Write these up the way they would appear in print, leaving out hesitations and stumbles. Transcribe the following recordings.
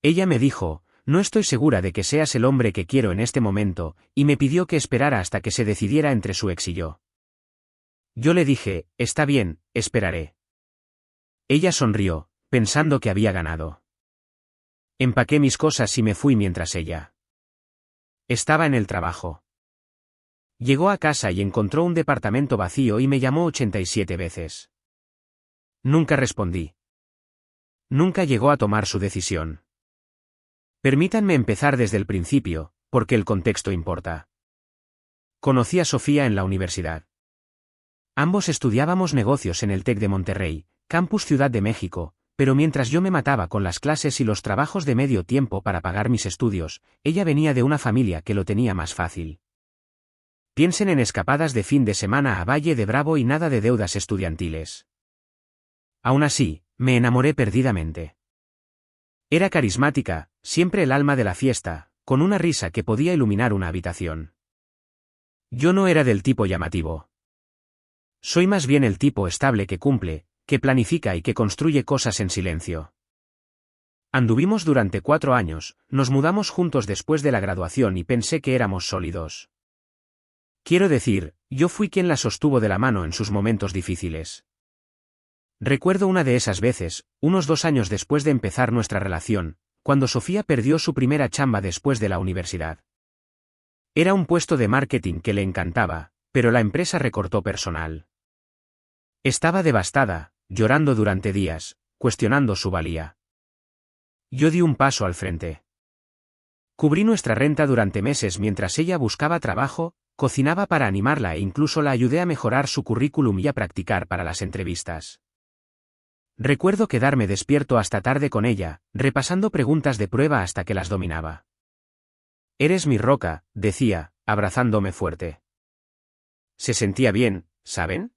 Ella me dijo, no estoy segura de que seas el hombre que quiero en este momento, y me pidió que esperara hasta que se decidiera entre su ex y yo. Yo le dije, está bien, esperaré. Ella sonrió, pensando que había ganado. Empaqué mis cosas y me fui mientras ella estaba en el trabajo. Llegó a casa y encontró un departamento vacío y me llamó 87 veces. Nunca respondí. Nunca llegó a tomar su decisión. Permítanme empezar desde el principio, porque el contexto importa. Conocí a Sofía en la universidad. Ambos estudiábamos negocios en el TEC de Monterrey, campus Ciudad de México, pero mientras yo me mataba con las clases y los trabajos de medio tiempo para pagar mis estudios, ella venía de una familia que lo tenía más fácil. Piensen en escapadas de fin de semana a Valle de Bravo y nada de deudas estudiantiles. Aún así, me enamoré perdidamente. Era carismática, siempre el alma de la fiesta, con una risa que podía iluminar una habitación. Yo no era del tipo llamativo. Soy más bien el tipo estable que cumple, que planifica y que construye cosas en silencio. Anduvimos durante 4 años, nos mudamos juntos después de la graduación y pensé que éramos sólidos. Quiero decir, yo fui quien la sostuvo de la mano en sus momentos difíciles. Recuerdo una de esas veces, unos 2 años después de empezar nuestra relación, cuando Sofía perdió su primera chamba después de la universidad. Era un puesto de marketing que le encantaba, pero la empresa recortó personal. Estaba devastada, llorando durante días, cuestionando su valía. Yo di un paso al frente. Cubrí nuestra renta durante meses mientras ella buscaba trabajo, cocinaba para animarla e incluso la ayudé a mejorar su currículum y a practicar para las entrevistas. Recuerdo quedarme despierto hasta tarde con ella, repasando preguntas de prueba hasta que las dominaba. Eres mi roca, decía, abrazándome fuerte. Se sentía bien, ¿saben?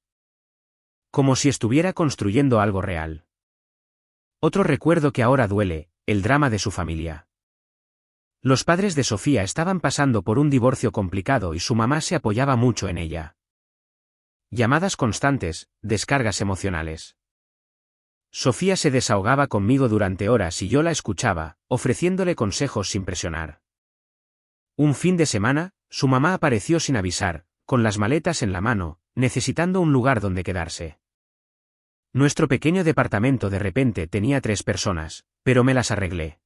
Como si estuviera construyendo algo real. Otro recuerdo que ahora duele, el drama de su familia. Los padres de Sofía estaban pasando por un divorcio complicado y su mamá se apoyaba mucho en ella. Llamadas constantes, descargas emocionales. Sofía se desahogaba conmigo durante horas y yo la escuchaba, ofreciéndole consejos sin presionar. Un fin de semana, su mamá apareció sin avisar, con las maletas en la mano, necesitando un lugar donde quedarse. Nuestro pequeño departamento de repente tenía 3 personas, pero me las arreglé.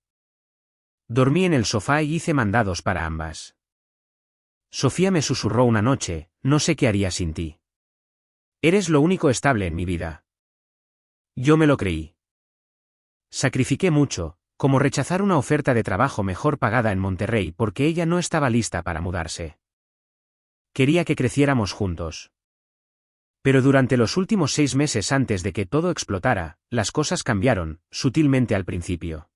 Dormí en el sofá y hice mandados para ambas. Sofía me susurró una noche, no sé qué haría sin ti. Eres lo único estable en mi vida. Yo me lo creí. Sacrifiqué mucho, como rechazar una oferta de trabajo mejor pagada en Monterrey porque ella no estaba lista para mudarse. Quería que creciéramos juntos. Pero durante los últimos 6 meses antes de que todo explotara, las cosas cambiaron, sutilmente al principio.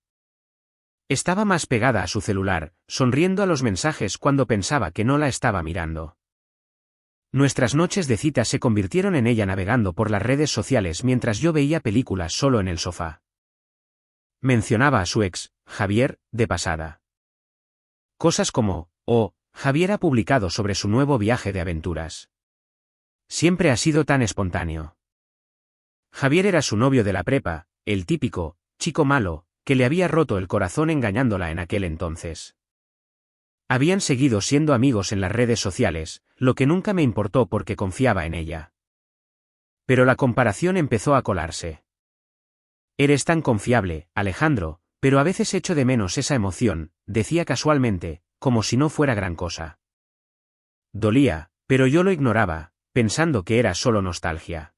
Estaba más pegada a su celular, sonriendo a los mensajes cuando pensaba que no la estaba mirando. Nuestras noches de cita se convirtieron en ella navegando por las redes sociales mientras yo veía películas solo en el sofá. Mencionaba a su ex, Javier, de pasada. Cosas como, Javier ha publicado sobre su nuevo viaje de aventuras. Siempre ha sido tan espontáneo. Javier era su novio de la prepa, el típico chico malo, que le había roto el corazón engañándola en aquel entonces. Habían seguido siendo amigos en las redes sociales, lo que nunca me importó porque confiaba en ella. Pero la comparación empezó a colarse. Eres tan confiable, Alejandro, pero a veces echo de menos esa emoción, decía casualmente, como si no fuera gran cosa. Dolía, pero yo lo ignoraba, pensando que era solo nostalgia.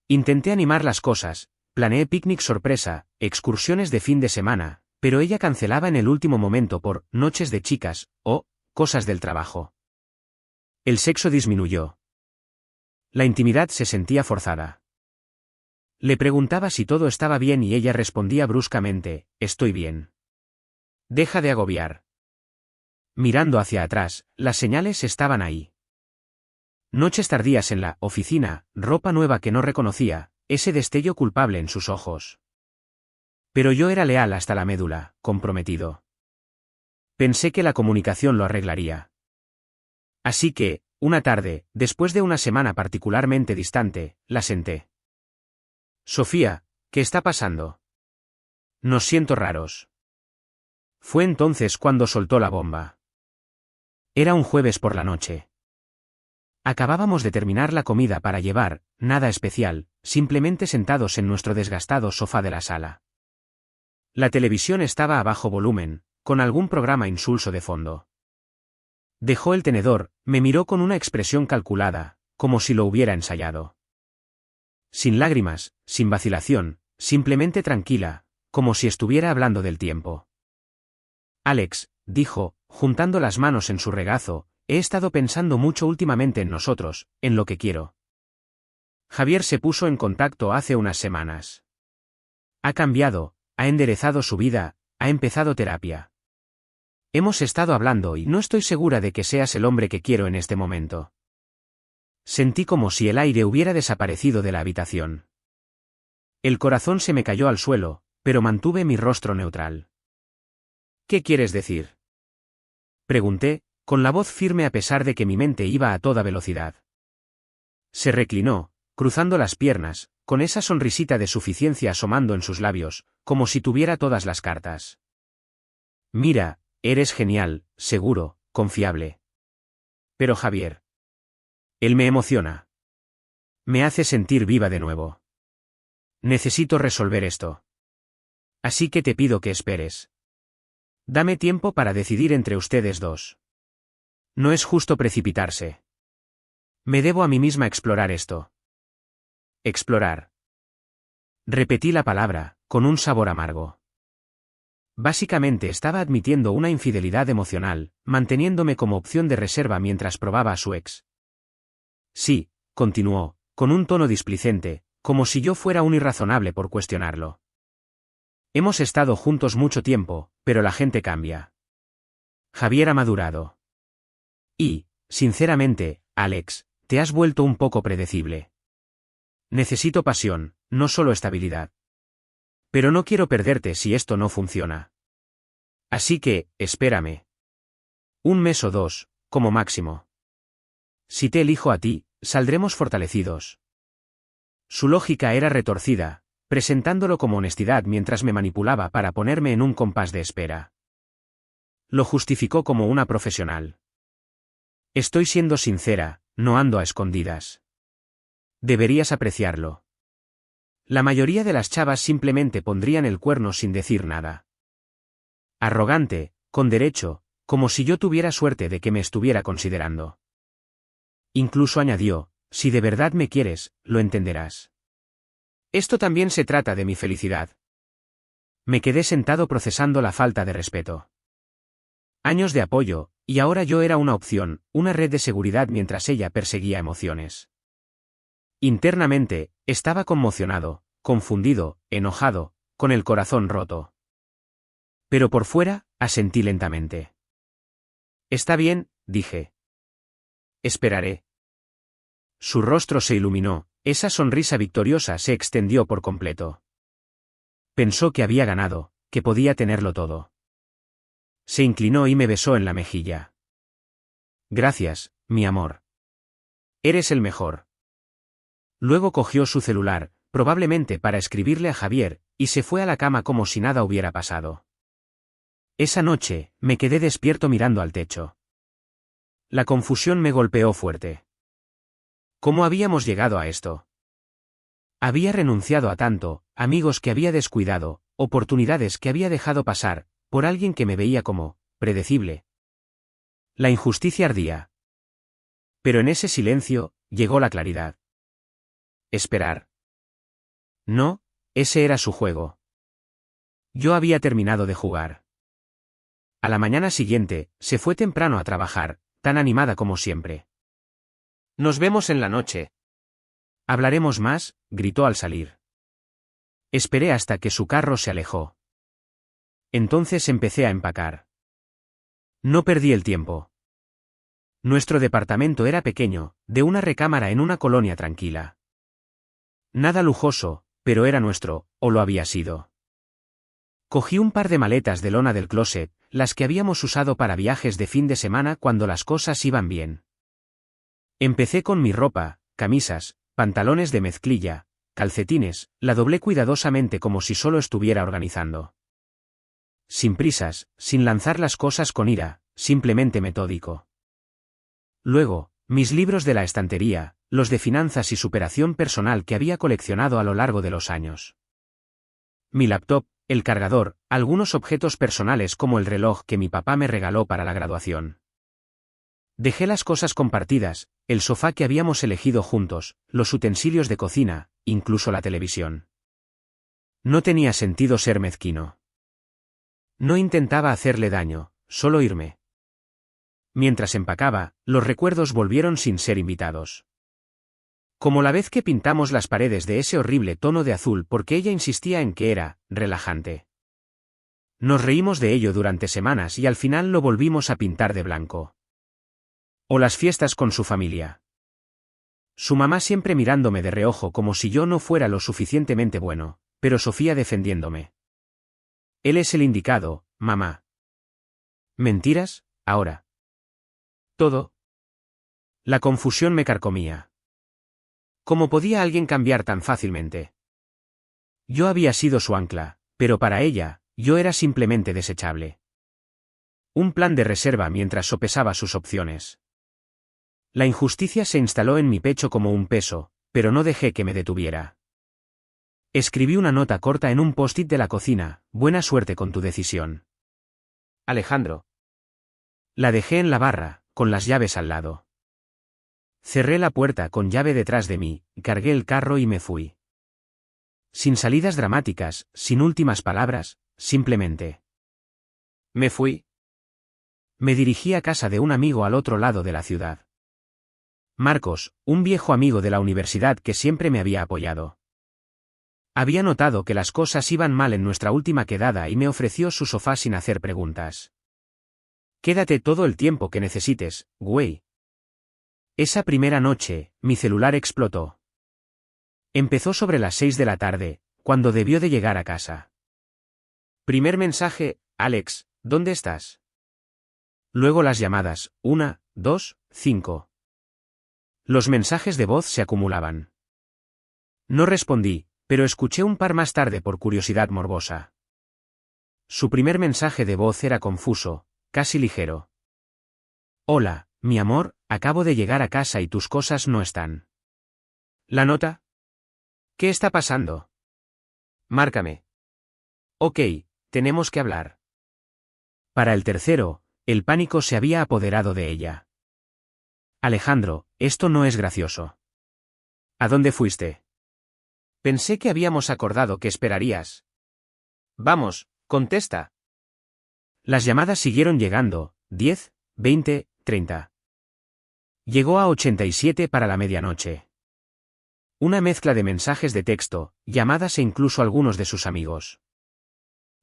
Intenté animar las cosas, planeé picnic sorpresa, excursiones de fin de semana, pero ella cancelaba en el último momento por noches de chicas, o cosas del trabajo. El sexo disminuyó. La intimidad se sentía forzada. Le preguntaba si todo estaba bien y ella respondía bruscamente, estoy bien. Deja de agobiar. Mirando hacia atrás, las señales estaban ahí. Noches tardías en la oficina, ropa nueva que no reconocía, ese destello culpable en sus ojos. Pero yo era leal hasta la médula, comprometido. Pensé que la comunicación lo arreglaría. Así que, una tarde, después de una semana particularmente distante, la senté. Sofía, ¿qué está pasando? Nos siento raros. Fue entonces cuando soltó la bomba. Era un jueves por la noche. Acabábamos de terminar la comida para llevar, nada especial, simplemente sentados en nuestro desgastado sofá de la sala. La televisión estaba a bajo volumen, con algún programa insulso de fondo. Dejó el tenedor, me miró con una expresión calculada, como si lo hubiera ensayado. Sin lágrimas, sin vacilación, simplemente tranquila, como si estuviera hablando del tiempo. Alex, dijo, juntando las manos en su regazo, he estado pensando mucho últimamente en nosotros, en lo que quiero. Javier se puso en contacto hace unas semanas. Ha cambiado, ha enderezado su vida, ha empezado terapia. Hemos estado hablando y no estoy segura de que seas el hombre que quiero en este momento. Sentí como si el aire hubiera desaparecido de la habitación. El corazón se me cayó al suelo, pero mantuve mi rostro neutral. ¿Qué quieres decir? Pregunté, con la voz firme a pesar de que mi mente iba a toda velocidad. Se reclinó, cruzando las piernas, con esa sonrisita de suficiencia asomando en sus labios, como si tuviera todas las cartas. Mira, eres genial, seguro, confiable. Pero Javier. Él me emociona. Me hace sentir viva de nuevo. Necesito resolver esto. Así que te pido que esperes. Dame tiempo para decidir entre ustedes dos. No es justo precipitarse. Me debo a mí misma explorar esto. Explorar. Repetí la palabra, con un sabor amargo. Básicamente estaba admitiendo una infidelidad emocional, manteniéndome como opción de reserva mientras probaba a su ex. Sí, continuó, con un tono displicente, como si yo fuera un irrazonable por cuestionarlo. Hemos estado juntos mucho tiempo, pero la gente cambia. Javier ha madurado. Y, sinceramente, Alex, te has vuelto un poco predecible. Necesito pasión, no solo estabilidad. Pero no quiero perderte si esto no funciona. Así que, espérame. Un mes o dos, como máximo. Si te elijo a ti, saldremos fortalecidos. Su lógica era retorcida, presentándolo como honestidad mientras me manipulaba para ponerme en un compás de espera. Lo justificó como una profesional. Estoy siendo sincera, no ando a escondidas. Deberías apreciarlo. La mayoría de las chavas simplemente pondrían el cuerno sin decir nada. Arrogante, con derecho, como si yo tuviera suerte de que me estuviera considerando. Incluso añadió, si de verdad me quieres, lo entenderás. Esto también se trata de mi felicidad. Me quedé sentado procesando la falta de respeto. Años de apoyo, y ahora yo era una opción, una red de seguridad mientras ella perseguía emociones. Internamente, estaba conmocionado, confundido, enojado, con el corazón roto. Pero por fuera, asentí lentamente. Está bien, dije. Esperaré. Su rostro se iluminó, esa sonrisa victoriosa se extendió por completo. Pensó que había ganado, que podía tenerlo todo. Se inclinó y me besó en la mejilla. Gracias, mi amor. Eres el mejor. Luego cogió su celular, probablemente para escribirle a Javier, y se fue a la cama como si nada hubiera pasado. Esa noche, me quedé despierto mirando al techo. La confusión me golpeó fuerte. ¿Cómo habíamos llegado a esto? Había renunciado a tanto, amigos que había descuidado, oportunidades que había dejado pasar, por alguien que me veía como, predecible. La injusticia ardía. Pero en ese silencio, llegó la claridad. Esperar. No, ese era su juego. Yo había terminado de jugar. A la mañana siguiente, se fue temprano a trabajar, tan animada como siempre. Nos vemos en la noche. Hablaremos más, gritó al salir. Esperé hasta que su carro se alejó. Entonces empecé a empacar. No perdí el tiempo. Nuestro departamento era pequeño, de una recámara en una colonia tranquila. Nada lujoso, pero era nuestro, o lo había sido. Cogí un par de maletas de lona del closet, las que habíamos usado para viajes de fin de semana cuando las cosas iban bien. Empecé con mi ropa, camisas, pantalones de mezclilla, calcetines, la doblé cuidadosamente como si solo estuviera organizando. Sin prisas, sin lanzar las cosas con ira, simplemente metódico. Luego, mis libros de la estantería, los de finanzas y superación personal que había coleccionado a lo largo de los años. Mi laptop, el cargador, algunos objetos personales como el reloj que mi papá me regaló para la graduación. Dejé las cosas compartidas, el sofá que habíamos elegido juntos, los utensilios de cocina, incluso la televisión. No tenía sentido ser mezquino. No intentaba hacerle daño, solo irme. Mientras empacaba, los recuerdos volvieron sin ser invitados. Como la vez que pintamos las paredes de ese horrible tono de azul porque ella insistía en que era relajante. Nos reímos de ello durante semanas y al final lo volvimos a pintar de blanco. O las fiestas con su familia. Su mamá siempre mirándome de reojo como si yo no fuera lo suficientemente bueno, pero Sofía defendiéndome. Él es el indicado, mamá. ¿Mentiras, ahora? Todo. La confusión me carcomía. ¿Cómo podía alguien cambiar tan fácilmente? Yo había sido su ancla, pero para ella, yo era simplemente desechable. Un plan de reserva mientras sopesaba sus opciones. La injusticia se instaló en mi pecho como un peso, pero no dejé que me detuviera. Escribí una nota corta en un post-it de la cocina: buena suerte con tu decisión. Alejandro. La dejé en la barra, con las llaves al lado. Cerré la puerta con llave detrás de mí, cargué el carro y me fui. Sin salidas dramáticas, sin últimas palabras, simplemente. Me fui. Me dirigí a casa de un amigo al otro lado de la ciudad. Marcos, un viejo amigo de la universidad que siempre me había apoyado. Había notado que las cosas iban mal en nuestra última quedada y me ofreció su sofá sin hacer preguntas. Quédate todo el tiempo que necesites, güey. Esa primera noche, mi celular explotó. Empezó sobre las 6 de la tarde, cuando debió de llegar a casa. Primer mensaje: Alex, ¿dónde estás? Luego las llamadas: 1, 2, 5. Los mensajes de voz se acumulaban. No respondí, pero escuché un par más tarde por curiosidad morbosa. Su primer mensaje de voz era confuso, casi ligero. Hola, mi amor, acabo de llegar a casa y tus cosas no están. ¿La nota? ¿Qué está pasando? Márcame. Ok, tenemos que hablar. Para el tercero, el pánico se había apoderado de ella. Alejandro, esto no es gracioso. ¿A dónde fuiste? Pensé que habíamos acordado que esperarías. Vamos, contesta. Las llamadas siguieron llegando: 10, 20, 30. Llegó a 87 para la medianoche. Una mezcla de mensajes de texto, llamadas e incluso algunos de sus amigos.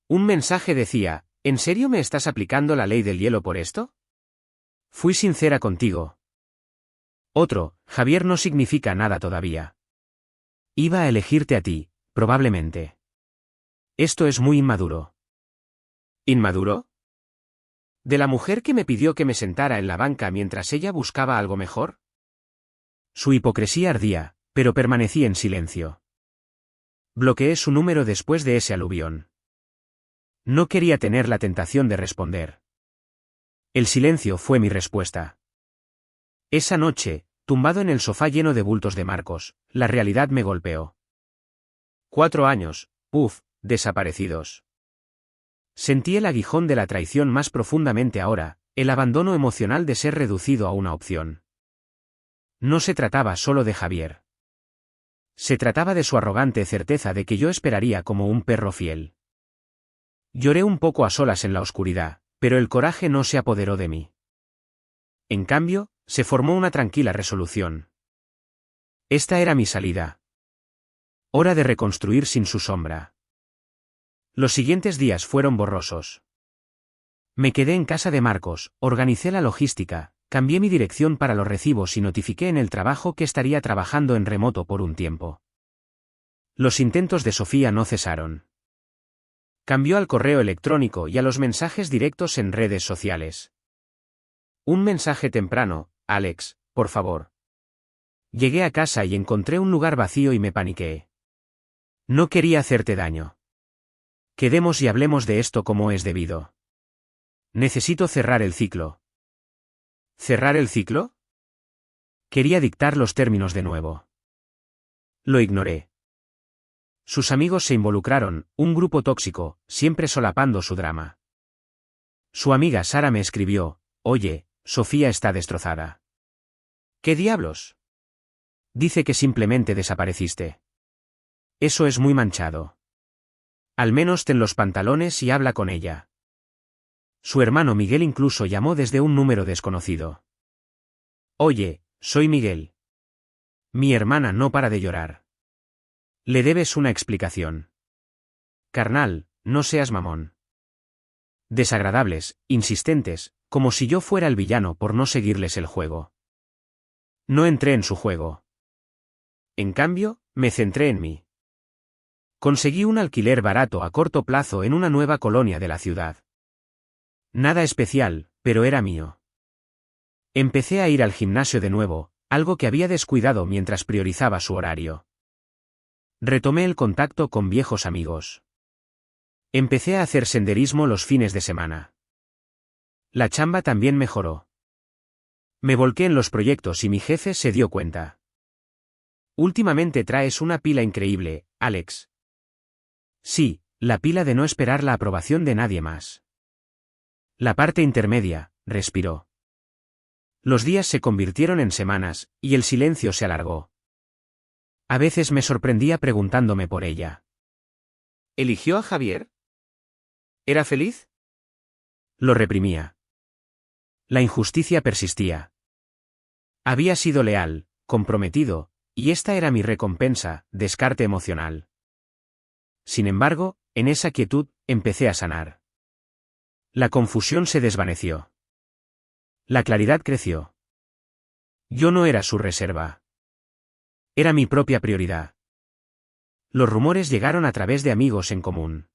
Un mensaje decía: ¿en serio me estás aplicando la ley del hielo por esto? Fui sincera contigo. Otro: Javier no significa nada todavía. Iba a elegirte a ti, probablemente. Esto es muy inmaduro. ¿Inmaduro? ¿De la mujer que me pidió que me sentara en la banca mientras ella buscaba algo mejor? Su hipocresía ardía, pero permanecí en silencio. Bloqueé su número después de ese aluvión. No quería tener la tentación de responder. El silencio fue mi respuesta. Esa noche, tumbado en el sofá lleno de bultos de Marcos, la realidad me golpeó. 4 años, desaparecidos. Sentí el aguijón de la traición más profundamente ahora, el abandono emocional de ser reducido a una opción. No se trataba solo de Javier. Se trataba de su arrogante certeza de que yo esperaría como un perro fiel. Lloré un poco a solas en la oscuridad, pero el coraje no se apoderó de mí. En cambio, se formó una tranquila resolución. Esta era mi salida. Hora de reconstruir sin su sombra. Los siguientes días fueron borrosos. Me quedé en casa de Marcos, organicé la logística, cambié mi dirección para los recibos y notifiqué en el trabajo que estaría trabajando en remoto por un tiempo. Los intentos de Sofía no cesaron. Cambió al correo electrónico y a los mensajes directos en redes sociales. Un mensaje temprano: Alex, por favor. Llegué a casa y encontré un lugar vacío y me paniqué. No quería hacerte daño. Quedemos y hablemos de esto como es debido. Necesito cerrar el ciclo. ¿Cerrar el ciclo? Quería dictar los términos de nuevo. Lo ignoré. Sus amigos se involucraron, un grupo tóxico, siempre solapando su drama. Su amiga Sara me escribió: «Oye, Sofía está destrozada». ¿Qué diablos? Dice que simplemente desapareciste. Eso es muy manchado. Al menos ten los pantalones y habla con ella. Su hermano Miguel incluso llamó desde un número desconocido. Oye, soy Miguel. Mi hermana no para de llorar. Le debes una explicación. Carnal, no seas mamón. Desagradables, insistentes, como si yo fuera el villano por no seguirles el juego. No entré en su juego. En cambio, me centré en mí. Conseguí un alquiler barato a corto plazo en una nueva colonia de la ciudad. Nada especial, pero era mío. Empecé a ir al gimnasio de nuevo, algo que había descuidado mientras priorizaba su horario. Retomé el contacto con viejos amigos. Empecé a hacer senderismo los fines de semana. La chamba también mejoró. Me volqué en los proyectos y mi jefe se dio cuenta. Últimamente traes una pila increíble, Alex. Sí, la pila de no esperar la aprobación de nadie más. La parte intermedia, respiró. Los días se convirtieron en semanas, y el silencio se alargó. A veces me sorprendía preguntándome por ella. ¿Eligió a Javier? ¿Era feliz? Lo reprimía. La injusticia persistía. Había sido leal, comprometido, y esta era mi recompensa, descarte emocional. Sin embargo, en esa quietud, empecé a sanar. La confusión se desvaneció. La claridad creció. Yo no era su reserva. Era mi propia prioridad. Los rumores llegaron a través de amigos en común.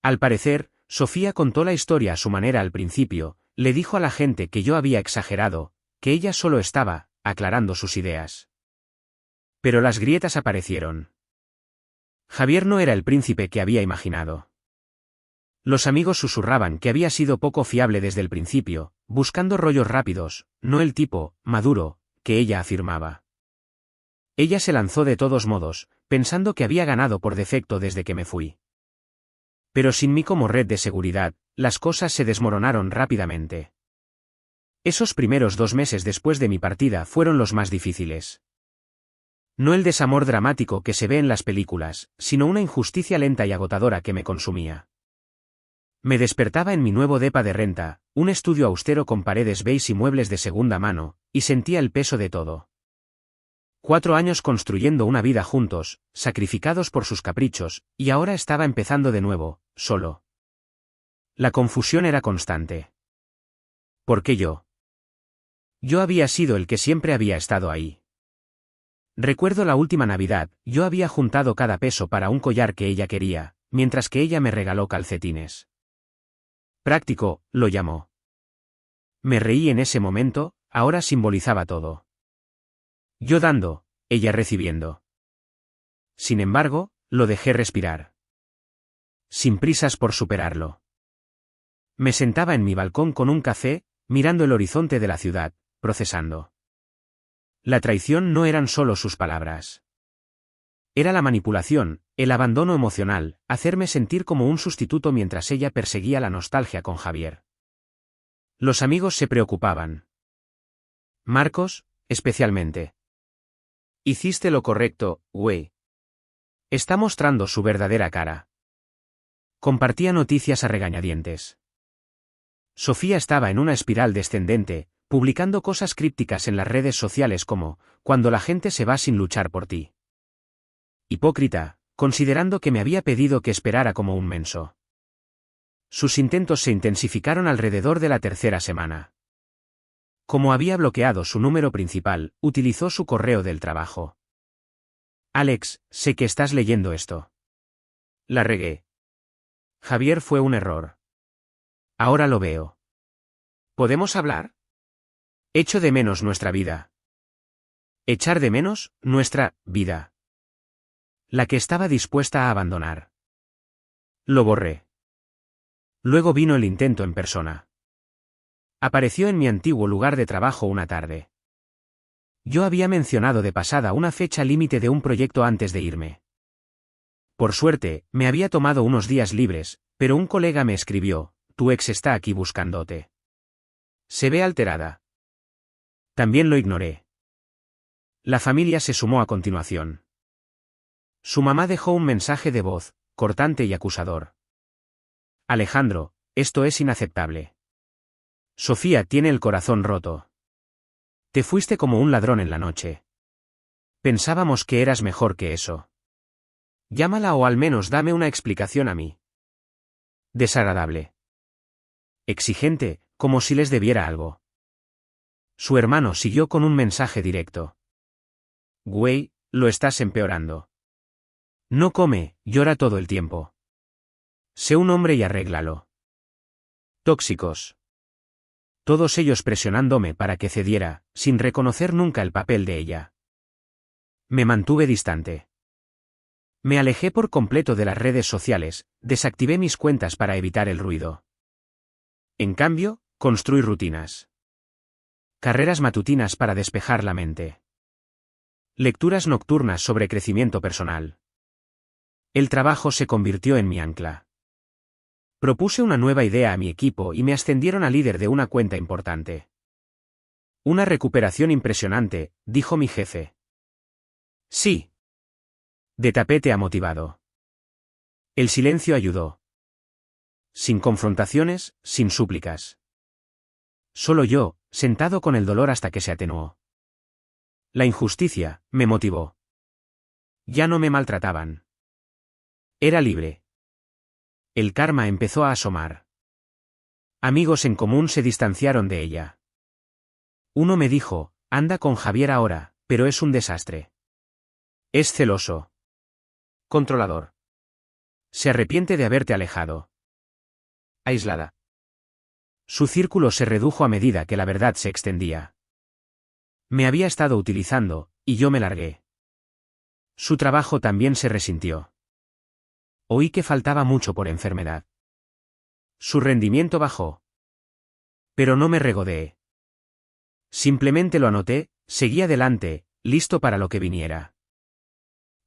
Al parecer, Sofía contó la historia a su manera al principio, le dijo a la gente que yo había exagerado, que ella solo estaba aclarando sus ideas. Pero las grietas aparecieron. Javier no era el príncipe que había imaginado. Los amigos susurraban que había sido poco fiable desde el principio, buscando rollos rápidos, no el tipo maduro que ella afirmaba. Ella se lanzó de todos modos, pensando que había ganado por defecto desde que me fui. Pero sin mí como red de seguridad, las cosas se desmoronaron rápidamente. Esos primeros 2 meses después de mi partida fueron los más difíciles. No el desamor dramático que se ve en las películas, sino una injusticia lenta y agotadora que me consumía. Me despertaba en mi nuevo depa de renta, un estudio austero con paredes beige y muebles de segunda mano, y sentía el peso de todo. 4 años construyendo una vida juntos, sacrificados por sus caprichos, y ahora estaba empezando de nuevo, solo. La confusión era constante. ¿Por qué yo? Yo había sido el que siempre había estado ahí. Recuerdo la última Navidad, yo había juntado cada peso para un collar que ella quería, mientras que ella me regaló calcetines. Práctico, lo llamó. Me reí en ese momento, ahora simbolizaba todo. Yo dando, ella recibiendo. Sin embargo, lo dejé respirar. Sin prisas por superarlo. Me sentaba en mi balcón con un café, mirando el horizonte de la ciudad, procesando. La traición no eran solo sus palabras. Era la manipulación, el abandono emocional, hacerme sentir como un sustituto mientras ella perseguía la nostalgia con Javier. Los amigos se preocupaban. Marcos, especialmente. Hiciste lo correcto, güey. Está mostrando su verdadera cara. Compartía noticias a regañadientes. Sofía estaba en una espiral descendente, publicando cosas crípticas en las redes sociales como, cuando la gente se va sin luchar por ti. Hipócrita, considerando que me había pedido que esperara como un menso. Sus intentos se intensificaron alrededor de la 3ª semana. Como había bloqueado su número principal, utilizó su correo del trabajo. Alex, sé que estás leyendo esto. La regué. Javier fue un error. Ahora lo veo. ¿Podemos hablar? Echo de menos nuestra vida. Echar de menos, nuestra vida. La que estaba dispuesta a abandonar. Lo borré. Luego vino el intento en persona. Apareció en mi antiguo lugar de trabajo una tarde. Yo había mencionado de pasada una fecha límite de un proyecto antes de irme. Por suerte, me había tomado unos días libres, pero un colega me escribió: tu ex está aquí buscándote. Se ve alterada. También lo ignoré. La familia se sumó a continuación. Su mamá dejó un mensaje de voz, cortante y acusador. Alejandro, esto es inaceptable. Sofía tiene el corazón roto. Te fuiste como un ladrón en la noche. Pensábamos que eras mejor que eso. Llámala o al menos dame una explicación a mí. Desagradable. Exigente, como si les debiera algo. Su hermano siguió con un mensaje directo. Güey, lo estás empeorando. No come, llora todo el tiempo. Sé un hombre y arréglalo. Tóxicos. Todos ellos presionándome para que cediera, sin reconocer nunca el papel de ella. Me mantuve distante. Me alejé por completo de las redes sociales, desactivé mis cuentas para evitar el ruido. En cambio, construí rutinas. Carreras matutinas para despejar la mente. Lecturas nocturnas sobre crecimiento personal. El trabajo se convirtió en mi ancla. Propuse una nueva idea a mi equipo y me ascendieron a líder de una cuenta importante. Una recuperación impresionante, dijo mi jefe. Sí. De tapete a motivado. El silencio ayudó. Sin confrontaciones, sin súplicas. Solo yo, sentado con el dolor hasta que se atenuó. La injusticia, me motivó. Ya no me maltrataban. Era libre. El karma empezó a asomar. Amigos en común se distanciaron de ella. Uno me dijo: anda con Javier ahora, pero es un desastre. Es celoso. Controlador. Se arrepiente de haberte alejado. Aislada. Su círculo se redujo a medida que la verdad se extendía. Me había estado utilizando, y yo me largué. Su trabajo también se resintió. Oí que faltaba mucho por enfermedad. Su rendimiento bajó. Pero no me regodeé. Simplemente lo anoté, seguí adelante, listo para lo que viniera.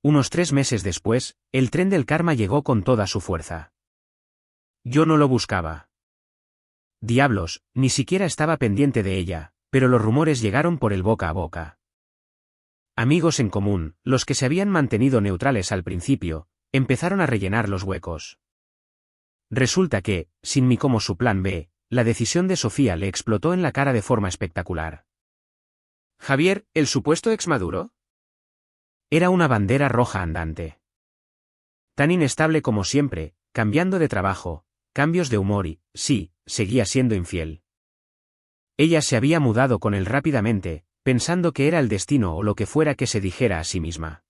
Unos 3 meses después, el tren del karma llegó con toda su fuerza. Yo no lo buscaba. Diablos, ni siquiera estaba pendiente de ella, pero los rumores llegaron por el boca a boca. Amigos en común, los que se habían mantenido neutrales al principio, empezaron a rellenar los huecos. Resulta que, sin mí como su plan B, la decisión de Sofía le explotó en la cara de forma espectacular. ¿Javier, el supuesto ex Maduro? Era una bandera roja andante. Tan inestable como siempre, cambiando de trabajo, cambios de humor y, sí, seguía siendo infiel. Ella se había mudado con él rápidamente, pensando que era el destino o lo que fuera que se dijera a sí misma.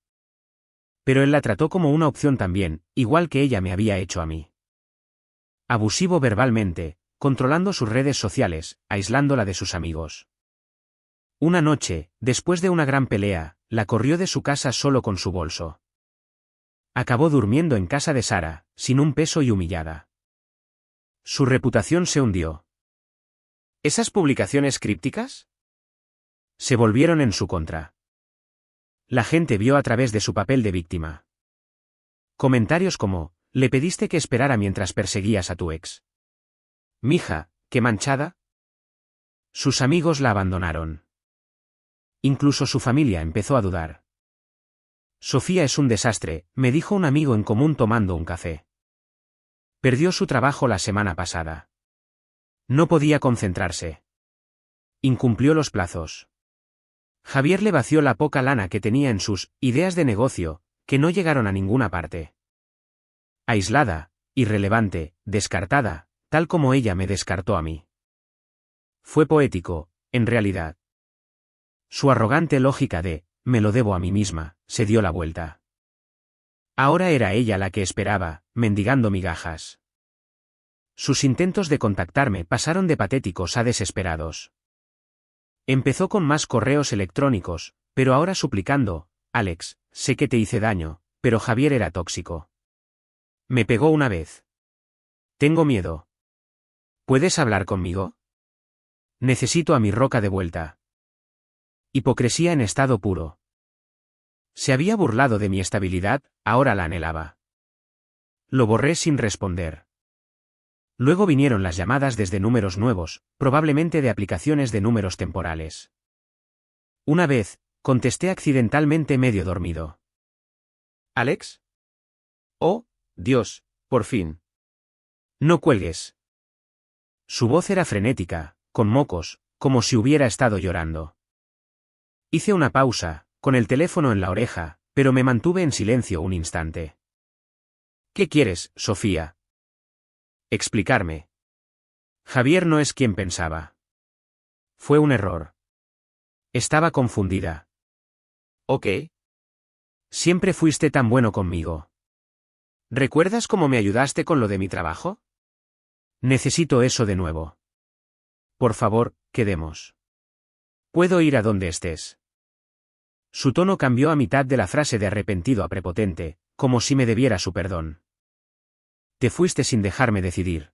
Pero él la trató como una opción también, igual que ella me había hecho a mí. Abusivo verbalmente, controlando sus redes sociales, aislándola de sus amigos. Una noche, después de una gran pelea, la corrió de su casa solo con su bolso. Acabó durmiendo en casa de Sara, sin un peso y humillada. Su reputación se hundió. ¿Esas publicaciones crípticas? Se volvieron en su contra. La gente vio a través de su papel de víctima. Comentarios como: le pediste que esperara mientras perseguías a tu ex. Mija, qué manchada. Sus amigos la abandonaron. Incluso su familia empezó a dudar. Sofía es un desastre, me dijo un amigo en común tomando un café. Perdió su trabajo la semana pasada. No podía concentrarse. Incumplió los plazos. Javier le vació la poca lana que tenía en sus ideas de negocio, que no llegaron a ninguna parte. Aislada, irrelevante, descartada, tal como ella me descartó a mí. Fue poético, en realidad. Su arrogante lógica de «me lo debo a mí misma», se dio la vuelta. Ahora era ella la que esperaba, mendigando migajas. Sus intentos de contactarme pasaron de patéticos a desesperados. Empezó con más correos electrónicos, pero ahora suplicando: Alex, sé que te hice daño, pero Javier era tóxico. Me pegó una vez. Tengo miedo. ¿Puedes hablar conmigo? Necesito a mi roca de vuelta. Hipocresía en estado puro. Se había burlado de mi estabilidad, ahora la anhelaba. Lo borré sin responder. Luego vinieron las llamadas desde números nuevos, probablemente de aplicaciones de números temporales. Una vez, contesté accidentalmente medio dormido. ¿Alex? Oh, Dios, por fin. No cuelgues. Su voz era frenética, con mocos, como si hubiera estado llorando. Hice una pausa, con el teléfono en la oreja, pero me mantuve en silencio un instante. ¿Qué quieres, Sofía? Explicarme. Javier no es quien pensaba. Fue un error. Estaba confundida. ¿Ok? Siempre fuiste tan bueno conmigo. ¿Recuerdas cómo me ayudaste con lo de mi trabajo? Necesito eso de nuevo. Por favor, quedemos. Puedo ir a donde estés. Su tono cambió a mitad de la frase de arrepentido a prepotente, como si me debiera su perdón. Te fuiste sin dejarme decidir.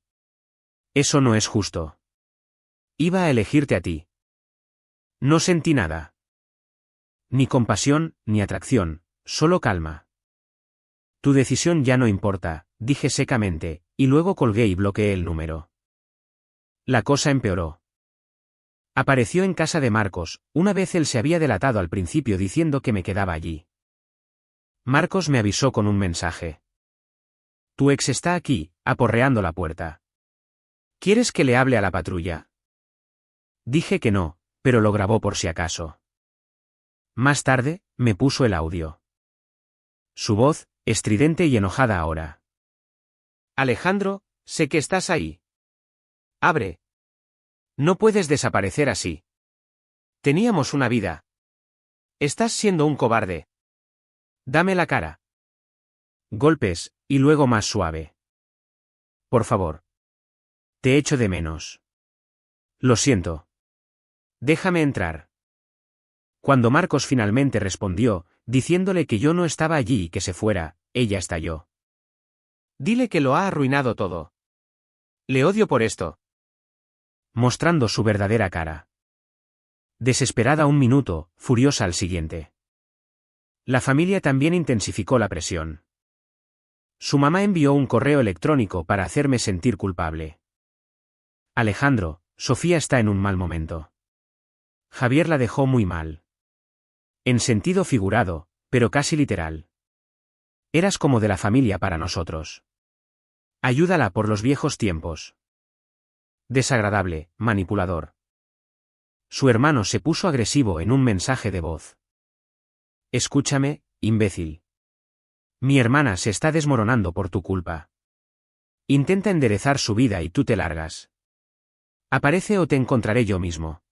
Eso no es justo. Iba a elegirte a ti. No sentí nada. Ni compasión, ni atracción, solo calma. Tu decisión ya no importa, dije secamente, y luego colgué y bloqueé el número. La cosa empeoró. Apareció en casa de Marcos, una vez él se había delatado al principio diciendo que me quedaba allí. Marcos me avisó con un mensaje. Tu ex está aquí, aporreando la puerta. ¿Quieres que le hable a la patrulla? Dije que no, pero lo grabó por si acaso. Más tarde, me puso el audio. Su voz, estridente y enojada ahora. Alejandro, sé que estás ahí. Abre. No puedes desaparecer así. Teníamos una vida. Estás siendo un cobarde. Dame la cara. Golpes, y luego más suave. Por favor. Te echo de menos. Lo siento. Déjame entrar. Cuando Marcos finalmente respondió, diciéndole que yo no estaba allí y que se fuera, ella estalló. Dile que lo ha arruinado todo. Le odio por esto. Mostrando su verdadera cara. Desesperada un minuto, furiosa al siguiente. La familia también intensificó la presión. Su mamá envió un correo electrónico para hacerme sentir culpable. Alejandro, Sofía está en un mal momento. Javier la dejó muy mal. En sentido figurado, pero casi literal. Eras como de la familia para nosotros. Ayúdala por los viejos tiempos. Desagradable, manipulador. Su hermano se puso agresivo en un mensaje de voz. Escúchame, imbécil. Mi hermana se está desmoronando por tu culpa. Intenta enderezar su vida y tú te largas. Aparece o te encontraré yo mismo.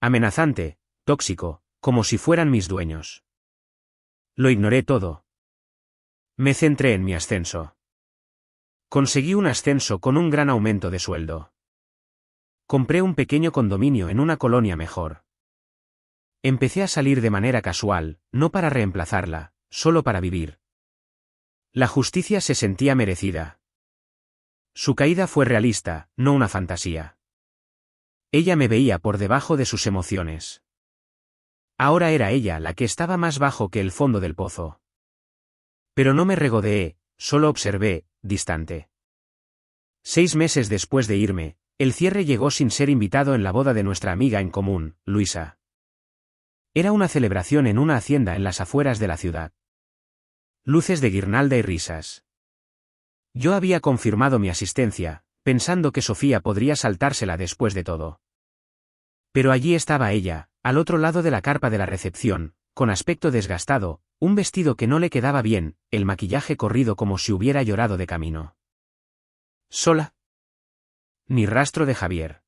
Amenazante, tóxico, como si fueran mis dueños. Lo ignoré todo. Me centré en mi ascenso. Conseguí un ascenso con un gran aumento de sueldo. Compré un pequeño condominio en una colonia mejor. Empecé a salir de manera casual, no para reemplazarla, solo para vivir. La justicia se sentía merecida. Su caída fue realista, no una fantasía. Ella me veía por debajo de sus emociones. Ahora era ella la que estaba más bajo que el fondo del pozo. Pero no me regodeé, solo observé, distante. 6 meses después de irme, el cierre llegó sin ser invitado en la boda de nuestra amiga en común, Luisa. Era una celebración en una hacienda en las afueras de la ciudad. Luces de guirnalda y risas. Yo había confirmado mi asistencia, pensando que Sofía podría saltársela después de todo. Pero allí estaba ella, al otro lado de la carpa de la recepción, con aspecto desgastado, un vestido que no le quedaba bien, el maquillaje corrido como si hubiera llorado de camino. ¿Sola? Ni rastro de Javier.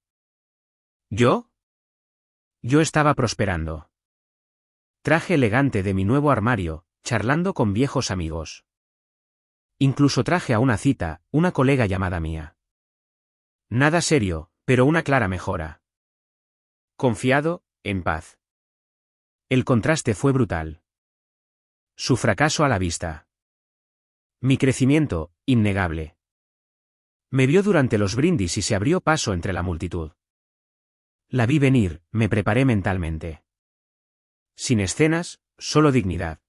¿Yo? Yo estaba prosperando. Traje elegante de mi nuevo armario, charlando con viejos amigos. Incluso traje a una cita, una colega llamada mía. Nada serio, pero una clara mejora. Confiado, en paz. El contraste fue brutal. Su fracaso a la vista. Mi crecimiento, innegable. Me vio durante los brindis y se abrió paso entre la multitud. La vi venir, me preparé mentalmente. Sin escenas, solo dignidad.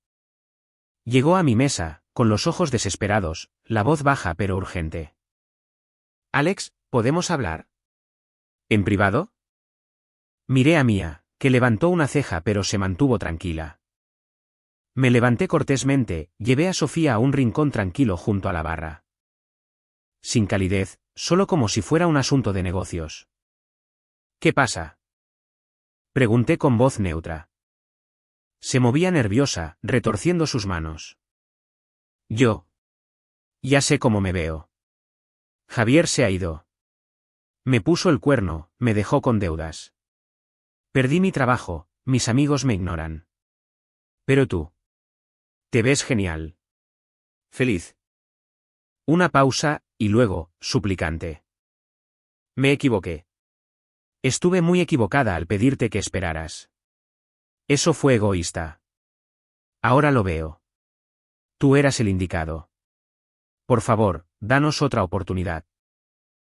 Llegó a mi mesa, con los ojos desesperados, la voz baja pero urgente. Alex, ¿podemos hablar? ¿En privado? Miré a Mía, que levantó una ceja pero se mantuvo tranquila. Me levanté cortésmente, llevé a Sofía a un rincón tranquilo junto a la barra. Sin calidez, solo como si fuera un asunto de negocios. ¿Qué pasa? Pregunté con voz neutra. Se movía nerviosa, retorciendo sus manos. Yo. Ya sé cómo me veo. Javier se ha ido. Me puso el cuerno, me dejó con deudas. Perdí mi trabajo, mis amigos me ignoran. Pero tú. Te ves genial. Feliz. Una pausa, y luego, suplicante. Me equivoqué. Estuve muy equivocada al pedirte que esperaras. Eso fue egoísta. Ahora lo veo. Tú eras el indicado. Por favor, danos otra oportunidad.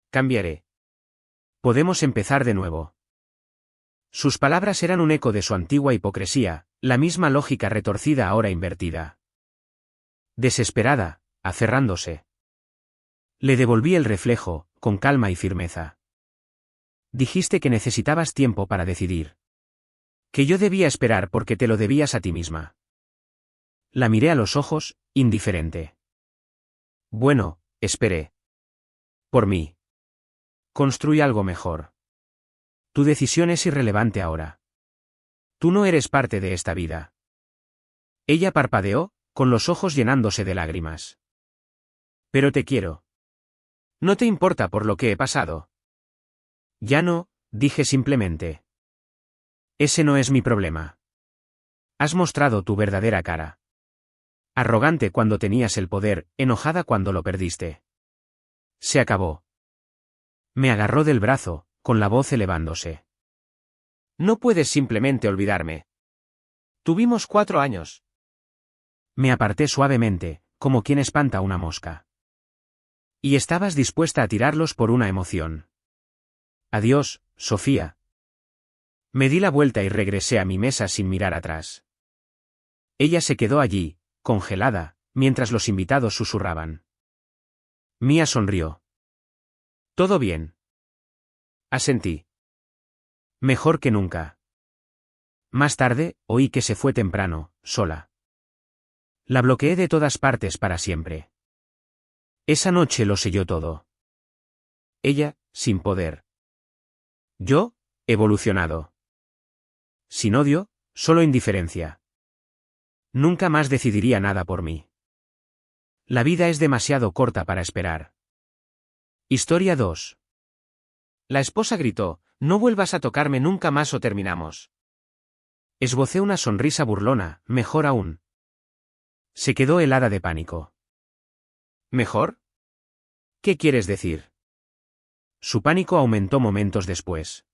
Cambiaré. Podemos empezar de nuevo. Sus palabras eran un eco de su antigua hipocresía, la misma lógica retorcida ahora invertida. Desesperada, aferrándose. Le devolví el reflejo, con calma y firmeza. Dijiste que necesitabas tiempo para decidir. Que yo debía esperar porque te lo debías a ti misma. La miré a los ojos, indiferente. Bueno, esperé. Por mí. Construye algo mejor. Tu decisión es irrelevante ahora. Tú no eres parte de esta vida. Ella parpadeó, con los ojos llenándose de lágrimas. Pero te quiero. ¿No te importa por lo que he pasado? Ya no, dije simplemente. Ese no es mi problema. Has mostrado tu verdadera cara. Arrogante cuando tenías el poder, enojada cuando lo perdiste. Se acabó. Me agarró del brazo, con la voz elevándose. No puedes simplemente olvidarme. Tuvimos 4 años. Me aparté suavemente, como quien espanta una mosca. Y estabas dispuesta a tirarlos por una emoción. Adiós, Sofía. Me di la vuelta y regresé a mi mesa sin mirar atrás. Ella se quedó allí, congelada, mientras los invitados susurraban. Mía sonrió. ¿Todo bien? Asentí. Mejor que nunca. Más tarde, oí que se fue temprano, sola. La bloqueé de todas partes para siempre. Esa noche lo selló todo. Ella, sin poder. Yo, evolucionado. Sin odio, solo indiferencia. Nunca más decidiría nada por mí. La vida es demasiado corta para esperar. Historia 2. La esposa gritó, no vuelvas a tocarme nunca más o terminamos. Esbocé una sonrisa burlona, mejor aún. Se quedó helada de pánico. ¿Mejor? ¿Qué quieres decir? Su pánico aumentó momentos después.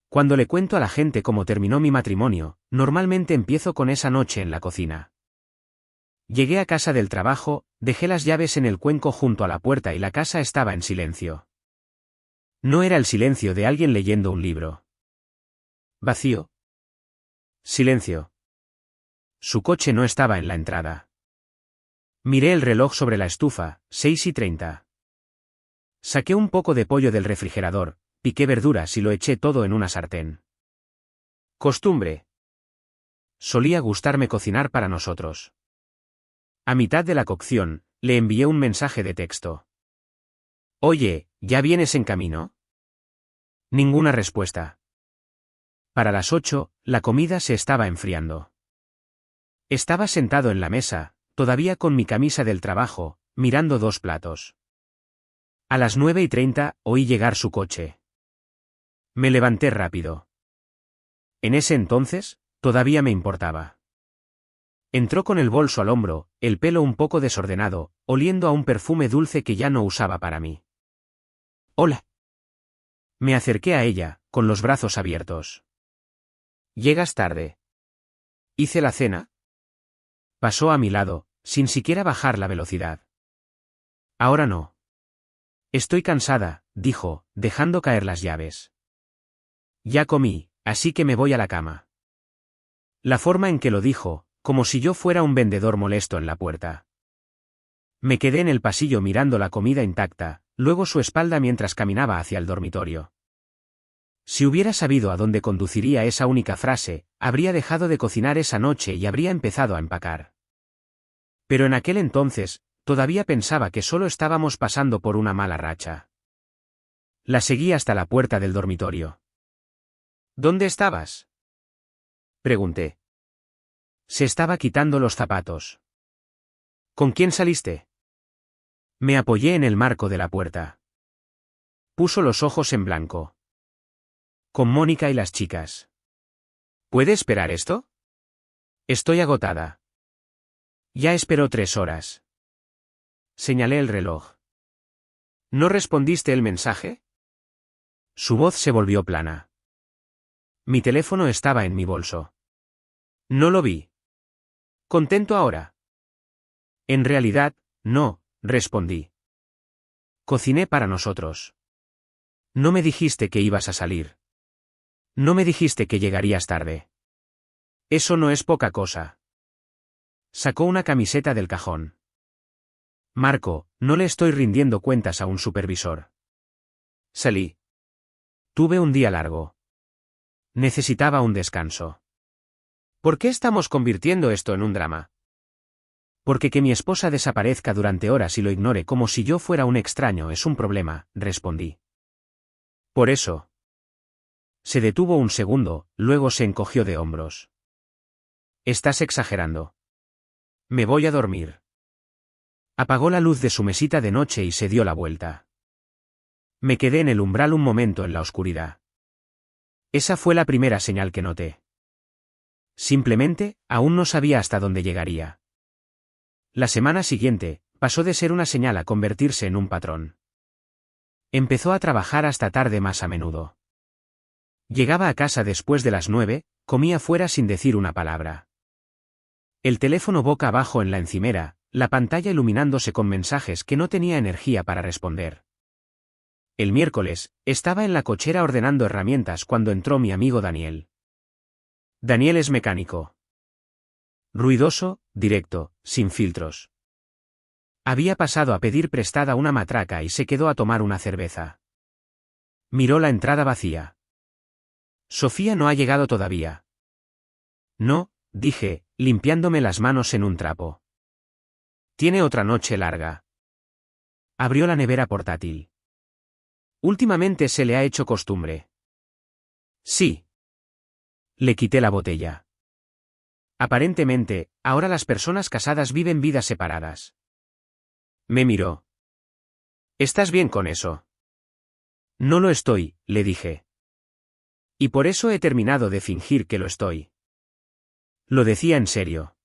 Cuando le cuento a la gente cómo terminó mi matrimonio, normalmente empiezo con esa noche en la cocina. Llegué a casa del trabajo, dejé las llaves en el cuenco junto a la puerta y la casa estaba en silencio. No era el silencio de alguien leyendo un libro. Vacío. Silencio. Su coche no estaba en la entrada. Miré el reloj sobre la estufa, 6:30. Saqué un poco de pollo del refrigerador, piqué verduras y lo eché todo en una sartén. Costumbre. Solía gustarme cocinar para nosotros. A mitad de la cocción, le envié un mensaje de texto. Oye, ¿ya vienes en camino? Ninguna respuesta. Para las 8, la comida se estaba enfriando. Estaba sentado en la mesa, todavía con mi camisa del trabajo, mirando 2 platos. A las 9:30, oí llegar su coche. Me levanté rápido. En ese entonces, todavía me importaba. Entró con el bolso al hombro, el pelo un poco desordenado, oliendo a un perfume dulce que ya no usaba para mí. Hola. Me acerqué a ella, con los brazos abiertos. Llegas tarde. ¿Hice la cena? Pasó a mi lado, sin siquiera bajar la velocidad. Ahora no. Estoy cansada, dijo, dejando caer las llaves. Ya comí, así que me voy a la cama. La forma en que lo dijo, como si yo fuera un vendedor molesto en la puerta. Me quedé en el pasillo mirando la comida intacta, luego su espalda mientras caminaba hacia el dormitorio. Si hubiera sabido a dónde conduciría esa única frase, habría dejado de cocinar esa noche y habría empezado a empacar. Pero en aquel entonces, todavía pensaba que solo estábamos pasando por una mala racha. La seguí hasta la puerta del dormitorio. ¿Dónde estabas?, pregunté. Se estaba quitando los zapatos. ¿Con quién saliste? Me apoyé en el marco de la puerta. Puso los ojos en blanco. Con Mónica y las chicas. ¿Puede esperar esto? Estoy agotada. Ya esperó 3 horas. Señalé el reloj. ¿No respondiste el mensaje? Su voz se volvió plana. Mi teléfono estaba en mi bolso. No lo vi. ¿Contento ahora? En realidad, no, respondí. Cociné para nosotros. No me dijiste que ibas a salir. No me dijiste que llegarías tarde. Eso no es poca cosa. Sacó una camiseta del cajón. Marco, no le estoy rindiendo cuentas a un supervisor. Salí. Tuve un día largo. Necesitaba un descanso. ¿Por qué estamos convirtiendo esto en un drama? Porque que mi esposa desaparezca durante horas y lo ignore como si yo fuera un extraño es un problema, respondí. Por eso. Se detuvo un segundo, luego se encogió de hombros. Estás exagerando. Me voy a dormir. Apagó la luz de su mesita de noche y se dio la vuelta. Me quedé en el umbral un momento en la oscuridad. Esa fue la primera señal que noté. Simplemente, aún no sabía hasta dónde llegaría. La semana siguiente, pasó de ser una señal a convertirse en un patrón. Empezó a trabajar hasta tarde más a menudo. Llegaba a casa después de las 9, comía fuera sin decir una palabra. El teléfono boca abajo en la encimera, la pantalla iluminándose con mensajes que no tenía energía para responder. El miércoles, estaba en la cochera ordenando herramientas cuando entró mi amigo Daniel. Daniel es mecánico. Ruidoso, directo, sin filtros. Había pasado a pedir prestada una matraca y se quedó a tomar una cerveza. Miró la entrada vacía. Sofía no ha llegado todavía. No, dije, limpiándome las manos en un trapo. Tiene otra noche larga. Abrió la nevera portátil. Últimamente se le ha hecho costumbre. Sí. Le quité la botella. Aparentemente, ahora las personas casadas viven vidas separadas. Me miró. ¿Estás bien con eso? No lo estoy, le dije. Y por eso he terminado de fingir que lo estoy. Lo decía en serio.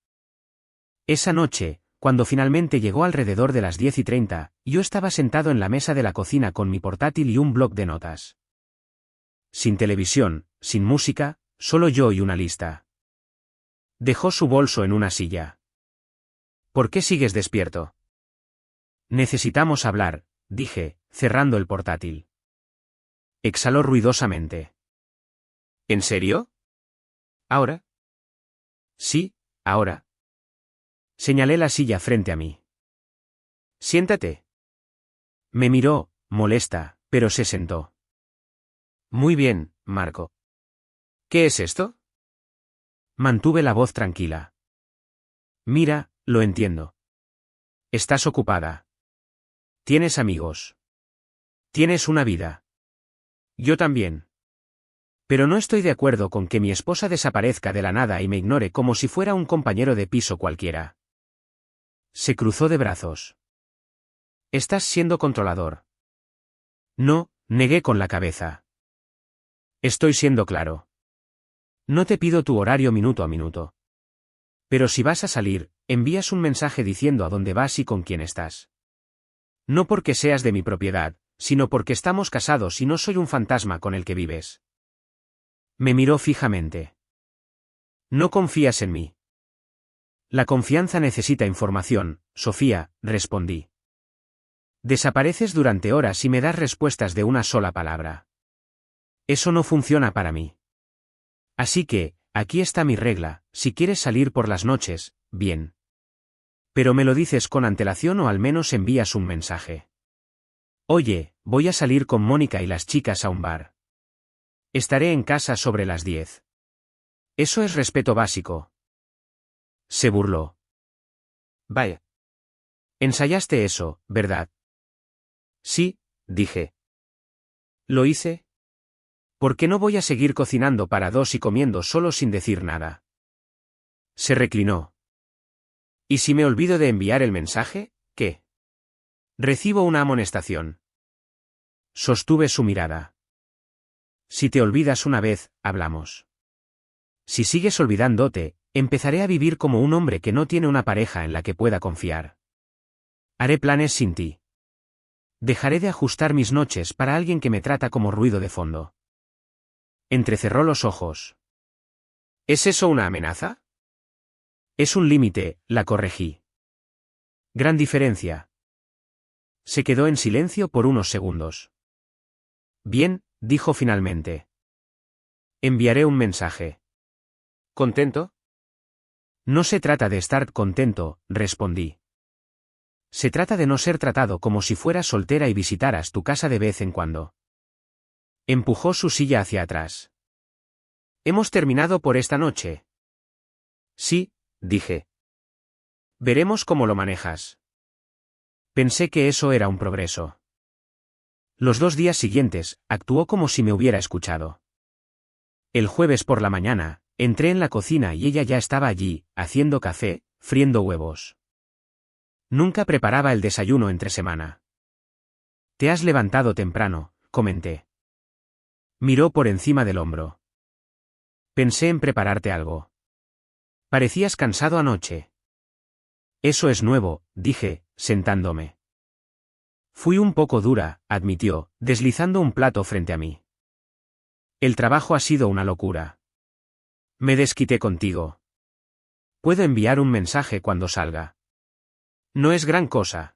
Esa noche, cuando finalmente llegó alrededor de las 10:30, yo estaba sentado en la mesa de la cocina con mi portátil y un bloc de notas. Sin televisión, sin música, solo yo y una lista. Dejó su bolso en una silla. ¿Por qué sigues despierto? Necesitamos hablar, dije, cerrando el portátil. Exhaló ruidosamente. ¿En serio? ¿Ahora? Sí, ahora. Señalé la silla frente a mí. Siéntate. Me miró, molesta, pero se sentó. Muy bien, Marco. ¿Qué es esto? Mantuve la voz tranquila. Mira, lo entiendo. Estás ocupada. Tienes amigos. Tienes una vida. Yo también. Pero no estoy de acuerdo con que mi esposa desaparezca de la nada y me ignore como si fuera un compañero de piso cualquiera. Se cruzó de brazos. Estás siendo controlador. No, negué con la cabeza. Estoy siendo claro. No te pido tu horario minuto a minuto. Pero si vas a salir, envías un mensaje diciendo a dónde vas y con quién estás. No porque seas de mi propiedad, sino porque estamos casados y no soy un fantasma con el que vives. Me miró fijamente. ¿No confías en mí? La confianza necesita información, Sofía, respondí. Desapareces durante horas y me das respuestas de una sola palabra. Eso no funciona para mí. Así que, aquí está mi regla, si quieres salir por las noches, bien. Pero me lo dices con antelación o al menos envías un mensaje. Oye, voy a salir con Mónica y las chicas a un bar. Estaré en casa sobre las 10. Eso es respeto básico. Se burló. Vaya. Ensayaste eso, ¿verdad? Sí, dije. ¿Lo hice? ¿Por qué no voy a seguir cocinando para dos y comiendo solo sin decir nada? Se reclinó. ¿Y si me olvido de enviar el mensaje, qué? Recibo una amonestación. Sostuve su mirada. Si te olvidas una vez, hablamos. Si sigues olvidándote, empezaré a vivir como un hombre que no tiene una pareja en la que pueda confiar. Haré planes sin ti. Dejaré de ajustar mis noches para alguien que me trata como ruido de fondo. Entrecerró los ojos. ¿Es eso una amenaza? Es un límite, la corregí. Gran diferencia. Se quedó en silencio por unos segundos. Bien, dijo finalmente. Enviaré un mensaje. ¿Contento? No se trata de estar contento, respondí. Se trata de no ser tratado como si fueras soltera y visitaras tu casa de vez en cuando. Empujó su silla hacia atrás. ¿Hemos terminado por esta noche? Sí, dije. Veremos cómo lo manejas. Pensé que eso era un progreso. Los 2 días siguientes, actuó como si me hubiera escuchado. El jueves por la mañana, entré en la cocina y ella ya estaba allí, haciendo café, friendo huevos. Nunca preparaba el desayuno entre semana. Te has levantado temprano, comenté. Miró por encima del hombro. Pensé en prepararte algo. Parecías cansado anoche. Eso es nuevo, dije, sentándome. Fui un poco dura, admitió, deslizando un plato frente a mí. El trabajo ha sido una locura. Me desquité contigo. Puedo enviar un mensaje cuando salga. No es gran cosa.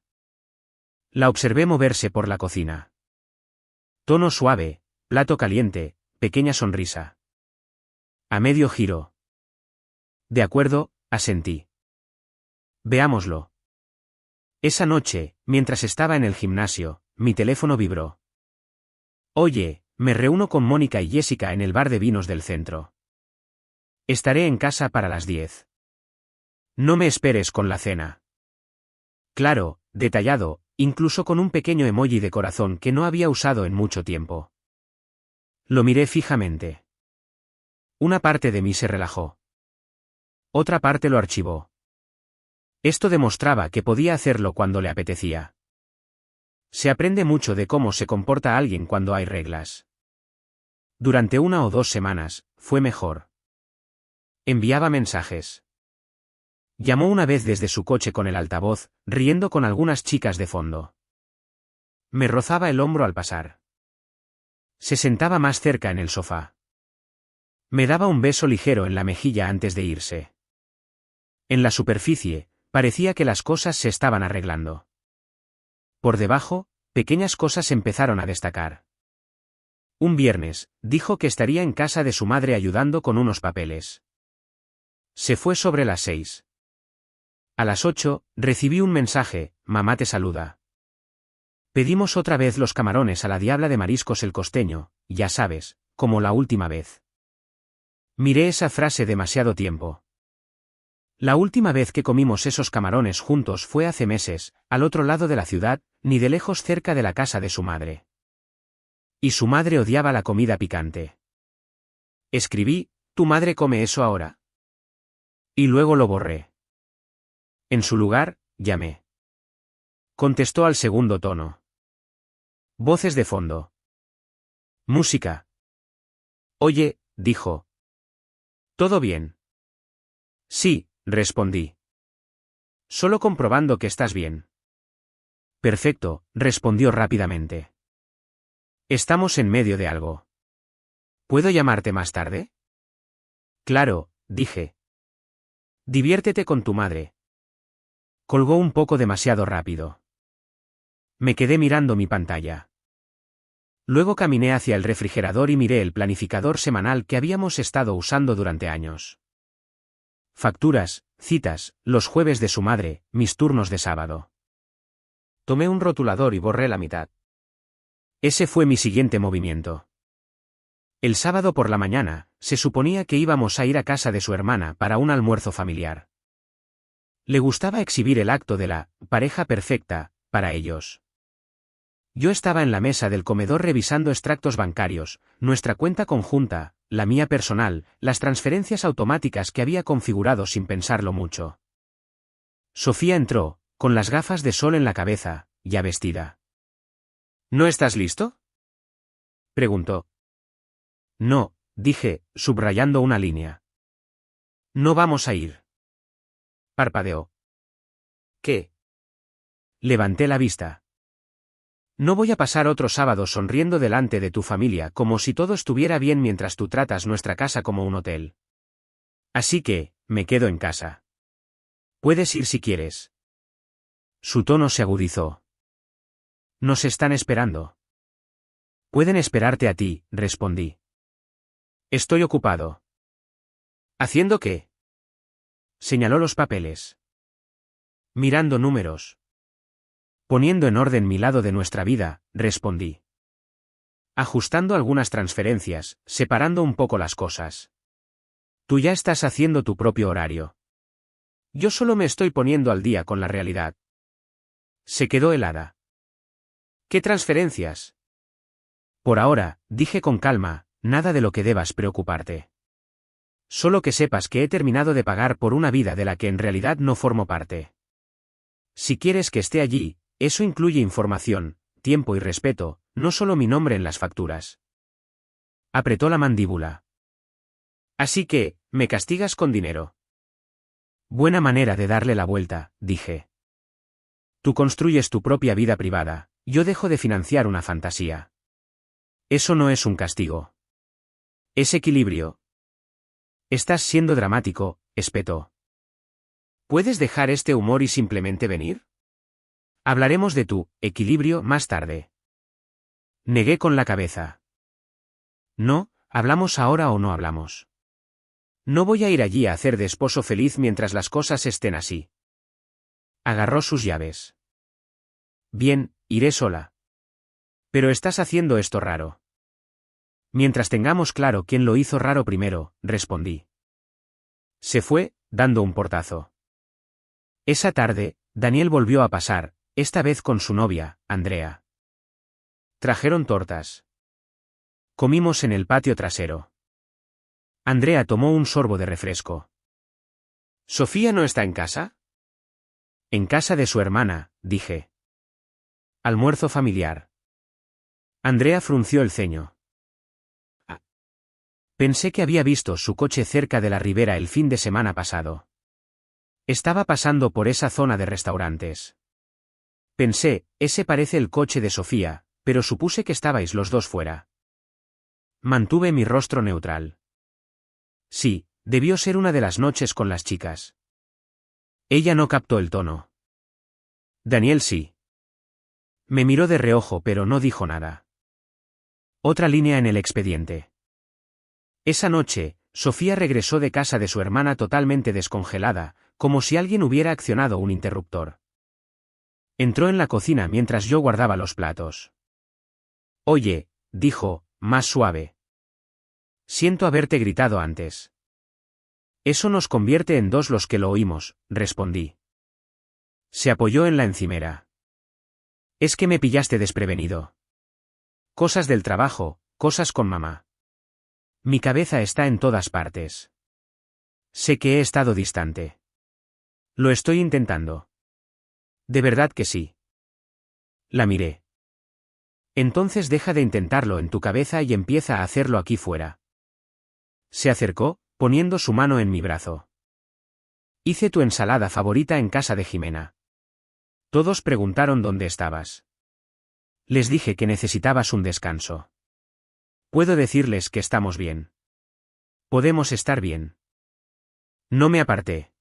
La observé moverse por la cocina. Tono suave, plato caliente, pequeña sonrisa. A medio giro. De acuerdo, asentí. Veámoslo. Esa noche, mientras estaba en el gimnasio, mi teléfono vibró. Oye, me reúno con Mónica y Jessica en el bar de vinos del centro. Estaré en casa para las 10. No me esperes con la cena. Claro, detallado, incluso con un pequeño emoji de corazón que no había usado en mucho tiempo. Lo miré fijamente. Una parte de mí se relajó. Otra parte lo archivó. Esto demostraba que podía hacerlo cuando le apetecía. Se aprende mucho de cómo se comporta alguien cuando hay reglas. Durante 1 o 2 semanas, fue mejor. Enviaba mensajes. Llamó una vez desde su coche con el altavoz, riendo con algunas chicas de fondo. Me rozaba el hombro al pasar. Se sentaba más cerca en el sofá. Me daba un beso ligero en la mejilla antes de irse. En la superficie, parecía que las cosas se estaban arreglando. Por debajo, pequeñas cosas empezaron a destacar. Un viernes, dijo que estaría en casa de su madre ayudando con unos papeles. Se fue sobre las 6. A las 8, recibí un mensaje: mamá te saluda. Pedimos otra vez los camarones a la diabla de mariscos El Costeño, ya sabes, como la última vez. Miré esa frase demasiado tiempo. La última vez que comimos esos camarones juntos fue hace meses, al otro lado de la ciudad, ni de lejos cerca de la casa de su madre. Y su madre odiaba la comida picante. Escribí: ¿tu madre come eso ahora? Y luego lo borré. En su lugar, llamé. Contestó al segundo tono. Voces de fondo. Música. Oye, dijo. ¿Todo bien? Sí, respondí. Solo comprobando que estás bien. Perfecto, respondió rápidamente. Estamos en medio de algo. ¿Puedo llamarte más tarde? Claro, dije. Diviértete con tu madre. Colgó un poco demasiado rápido. Me quedé mirando mi pantalla. Luego caminé hacia el refrigerador y miré el planificador semanal que habíamos estado usando durante años. Facturas, citas, los jueves de su madre, mis turnos de sábado. Tomé un rotulador y borré la mitad. Ese fue mi siguiente movimiento. El sábado por la mañana, se suponía que íbamos a ir a casa de su hermana para un almuerzo familiar. Le gustaba exhibir el acto de la pareja perfecta para ellos. Yo estaba en la mesa del comedor revisando extractos bancarios, nuestra cuenta conjunta, la mía personal, las transferencias automáticas que había configurado sin pensarlo mucho. Sofía entró, con las gafas de sol en la cabeza, ya vestida. ¿No estás listo?, preguntó. No, dije, subrayando una línea. No vamos a ir. Parpadeó. ¿Qué? Levanté la vista. No voy a pasar otro sábado sonriendo delante de tu familia como si todo estuviera bien mientras tú tratas nuestra casa como un hotel. Así que, me quedo en casa. Puedes ir si quieres. Su tono se agudizó. Nos están esperando. Pueden esperarte a ti, respondí. Estoy ocupado. ¿Haciendo qué? Señaló los papeles. Mirando números. Poniendo en orden mi lado de nuestra vida, respondí. Ajustando algunas transferencias, separando un poco las cosas. Tú ya estás haciendo tu propio horario. Yo solo me estoy poniendo al día con la realidad. Se quedó helada. ¿Qué transferencias? Por ahora, dije con calma, nada de lo que debas preocuparte. Solo que sepas que he terminado de pagar por una vida de la que en realidad no formo parte. Si quieres que esté allí, eso incluye información, tiempo y respeto, no solo mi nombre en las facturas. Apretó la mandíbula. Así que, me castigas con dinero. Buena manera de darle la vuelta, dije. Tú construyes tu propia vida privada, yo dejo de financiar una fantasía. Eso no es un castigo. Es equilibrio. Estás siendo dramático, espetó. ¿Puedes dejar este humor y simplemente venir? Hablaremos de tu equilibrio más tarde. Negué con la cabeza. No, ¿hablamos ahora o no hablamos? No voy a ir allí a hacer de esposo feliz mientras las cosas estén así. Agarró sus llaves. Bien, iré sola. Pero estás haciendo esto raro. Mientras tengamos claro quién lo hizo raro primero, respondí. Se fue, dando un portazo. Esa tarde, Daniel volvió a pasar, esta vez con su novia, Andrea. Trajeron tortas. Comimos en el patio trasero. Andrea tomó un sorbo de refresco. ¿Sofía no está en casa? En casa de su hermana, dije. Almuerzo familiar. Andrea frunció el ceño. Pensé que había visto su coche cerca de la ribera el fin de semana pasado. Estaba pasando por esa zona de restaurantes. Pensé, ese parece el coche de Sofía, pero supuse que estabais los dos fuera. Mantuve mi rostro neutral. Sí, debió ser una de las noches con las chicas. Ella no captó el tono. Daniel sí. Me miró de reojo pero no dijo nada. Otra línea en el expediente. Esa noche, Sofía regresó de casa de su hermana totalmente descongelada, como si alguien hubiera accionado un interruptor. Entró en la cocina mientras yo guardaba los platos. Oye, dijo, más suave. Siento haberte gritado antes. Eso nos convierte en dos los que lo oímos, respondí. Se apoyó en la encimera. Es que me pillaste desprevenido. Cosas del trabajo, cosas con mamá. Mi cabeza está en todas partes. Sé que he estado distante. Lo estoy intentando. ¿De verdad que sí? La miré. Entonces deja de intentarlo en tu cabeza y empieza a hacerlo aquí fuera. Se acercó, poniendo su mano en mi brazo. Hice tu ensalada favorita en casa de Jimena. Todos preguntaron dónde estabas. Les dije que necesitabas un descanso. Puedo decirles que estamos bien. Podemos estar bien. No me aparté.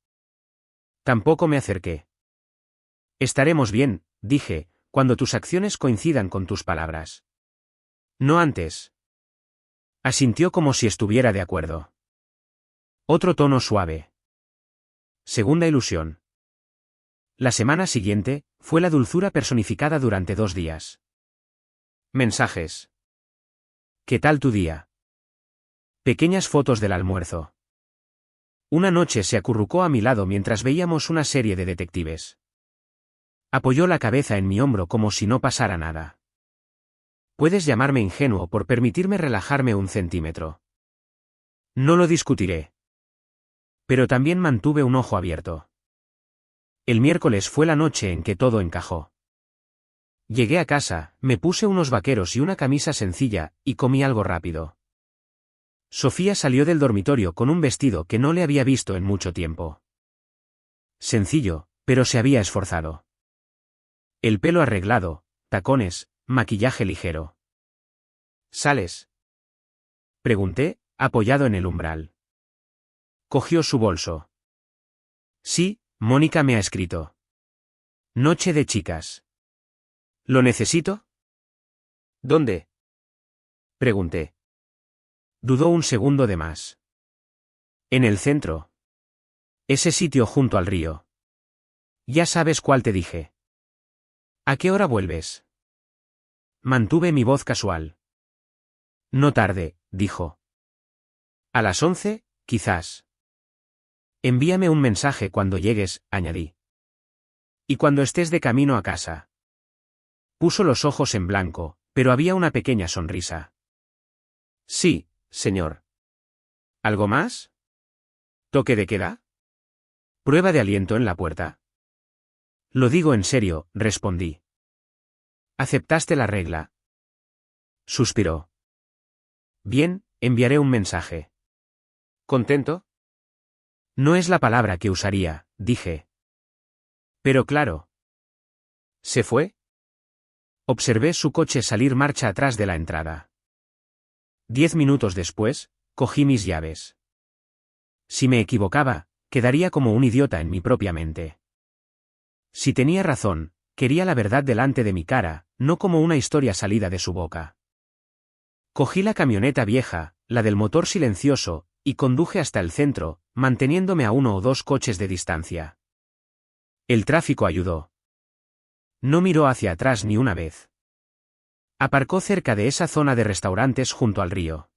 Tampoco me acerqué. Estaremos bien, dije, cuando tus acciones coincidan con tus palabras. No antes. Asintió como si estuviera de acuerdo. Otro tono suave. Segunda ilusión. La semana siguiente, fue la dulzura personificada durante 2 días. Mensajes. ¿Qué tal tu día? Pequeñas fotos del almuerzo. Una noche se acurrucó a mi lado mientras veíamos una serie de detectives. Apoyó la cabeza en mi hombro como si no pasara nada. Puedes llamarme ingenuo por permitirme relajarme 1 centímetro. No lo discutiré. Pero también mantuve un ojo abierto. El miércoles fue la noche en que todo encajó. Llegué a casa, me puse unos vaqueros y una camisa sencilla, y comí algo rápido. Sofía salió del dormitorio con un vestido que no le había visto en mucho tiempo. Sencillo, pero se había esforzado. El pelo arreglado, tacones, maquillaje ligero. ¿Sales? Pregunté, apoyado en el umbral. Cogió su bolso. Sí, Mónica me ha escrito. Noche de chicas. ¿Lo necesito? ¿Dónde? Pregunté. Dudó un segundo de más. En el centro. Ese sitio junto al río. Ya sabes cuál te dije. ¿A qué hora vuelves? Mantuve mi voz casual. No tarde, dijo. A las 11, quizás. Envíame un mensaje cuando llegues, añadí. Y cuando estés de camino a casa. Puso los ojos en blanco, pero había una pequeña sonrisa. Sí, señor. ¿Algo más? ¿Toque de queda? ¿Prueba de aliento en la puerta? Lo digo en serio, respondí. ¿Aceptaste la regla? Suspiró. Bien, enviaré un mensaje. ¿Contento? No es la palabra que usaría, dije. Pero claro. ¿Se fue? Observé su coche salir marcha atrás de la entrada. 10 minutos después, cogí mis llaves. Si me equivocaba, quedaría como un idiota en mi propia mente. Si tenía razón, quería la verdad delante de mi cara, no como una historia salida de su boca. Cogí la camioneta vieja, la del motor silencioso, y conduje hasta el centro, manteniéndome a 1 o 2 coches de distancia. El tráfico ayudó. No miró hacia atrás ni una vez. Aparcó cerca de esa zona de restaurantes junto al río.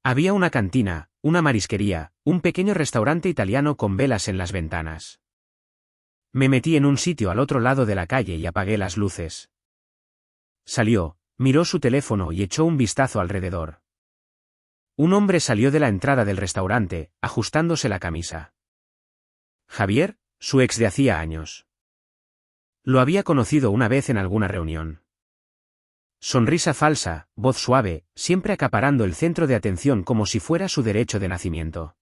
Había una cantina, una marisquería, un pequeño restaurante italiano con velas en las ventanas. Me metí en un sitio al otro lado de la calle y apagué las luces. Salió, miró su teléfono y echó un vistazo alrededor. Un hombre salió de la entrada del restaurante, ajustándose la camisa. Javier, su ex de hacía años. Lo había conocido una vez en alguna reunión. Sonrisa falsa, voz suave, siempre acaparando el centro de atención como si fuera su derecho de nacimiento.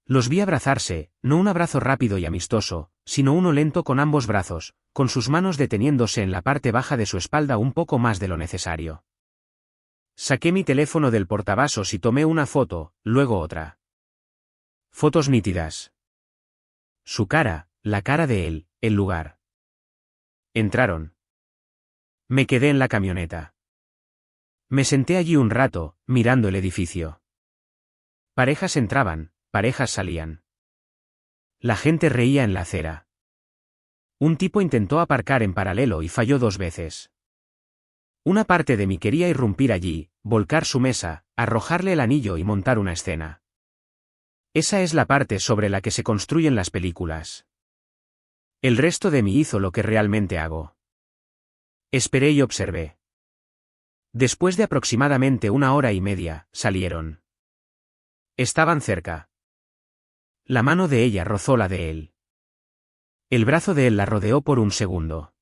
Los vi abrazarse, no un abrazo rápido y amistoso, sino uno lento con ambos brazos, con sus manos deteniéndose en la parte baja de su espalda un poco más de lo necesario. Saqué mi teléfono del portavasos y tomé una foto, luego otra. Fotos nítidas. Su cara, la cara de él, el lugar. Entraron. Me quedé en la camioneta. Me senté allí un rato, mirando el edificio. Parejas entraban, parejas salían. La gente reía en la acera. Un tipo intentó aparcar en paralelo y falló 2 veces. Una parte de mí quería irrumpir allí, volcar su mesa, arrojarle el anillo y montar una escena. Esa es la parte sobre la que se construyen las películas. El resto de mí hizo lo que realmente hago. Esperé y observé. Después de aproximadamente 1 hora y media, salieron. Estaban cerca. La mano de ella rozó la de él. El brazo de él la rodeó por un segundo.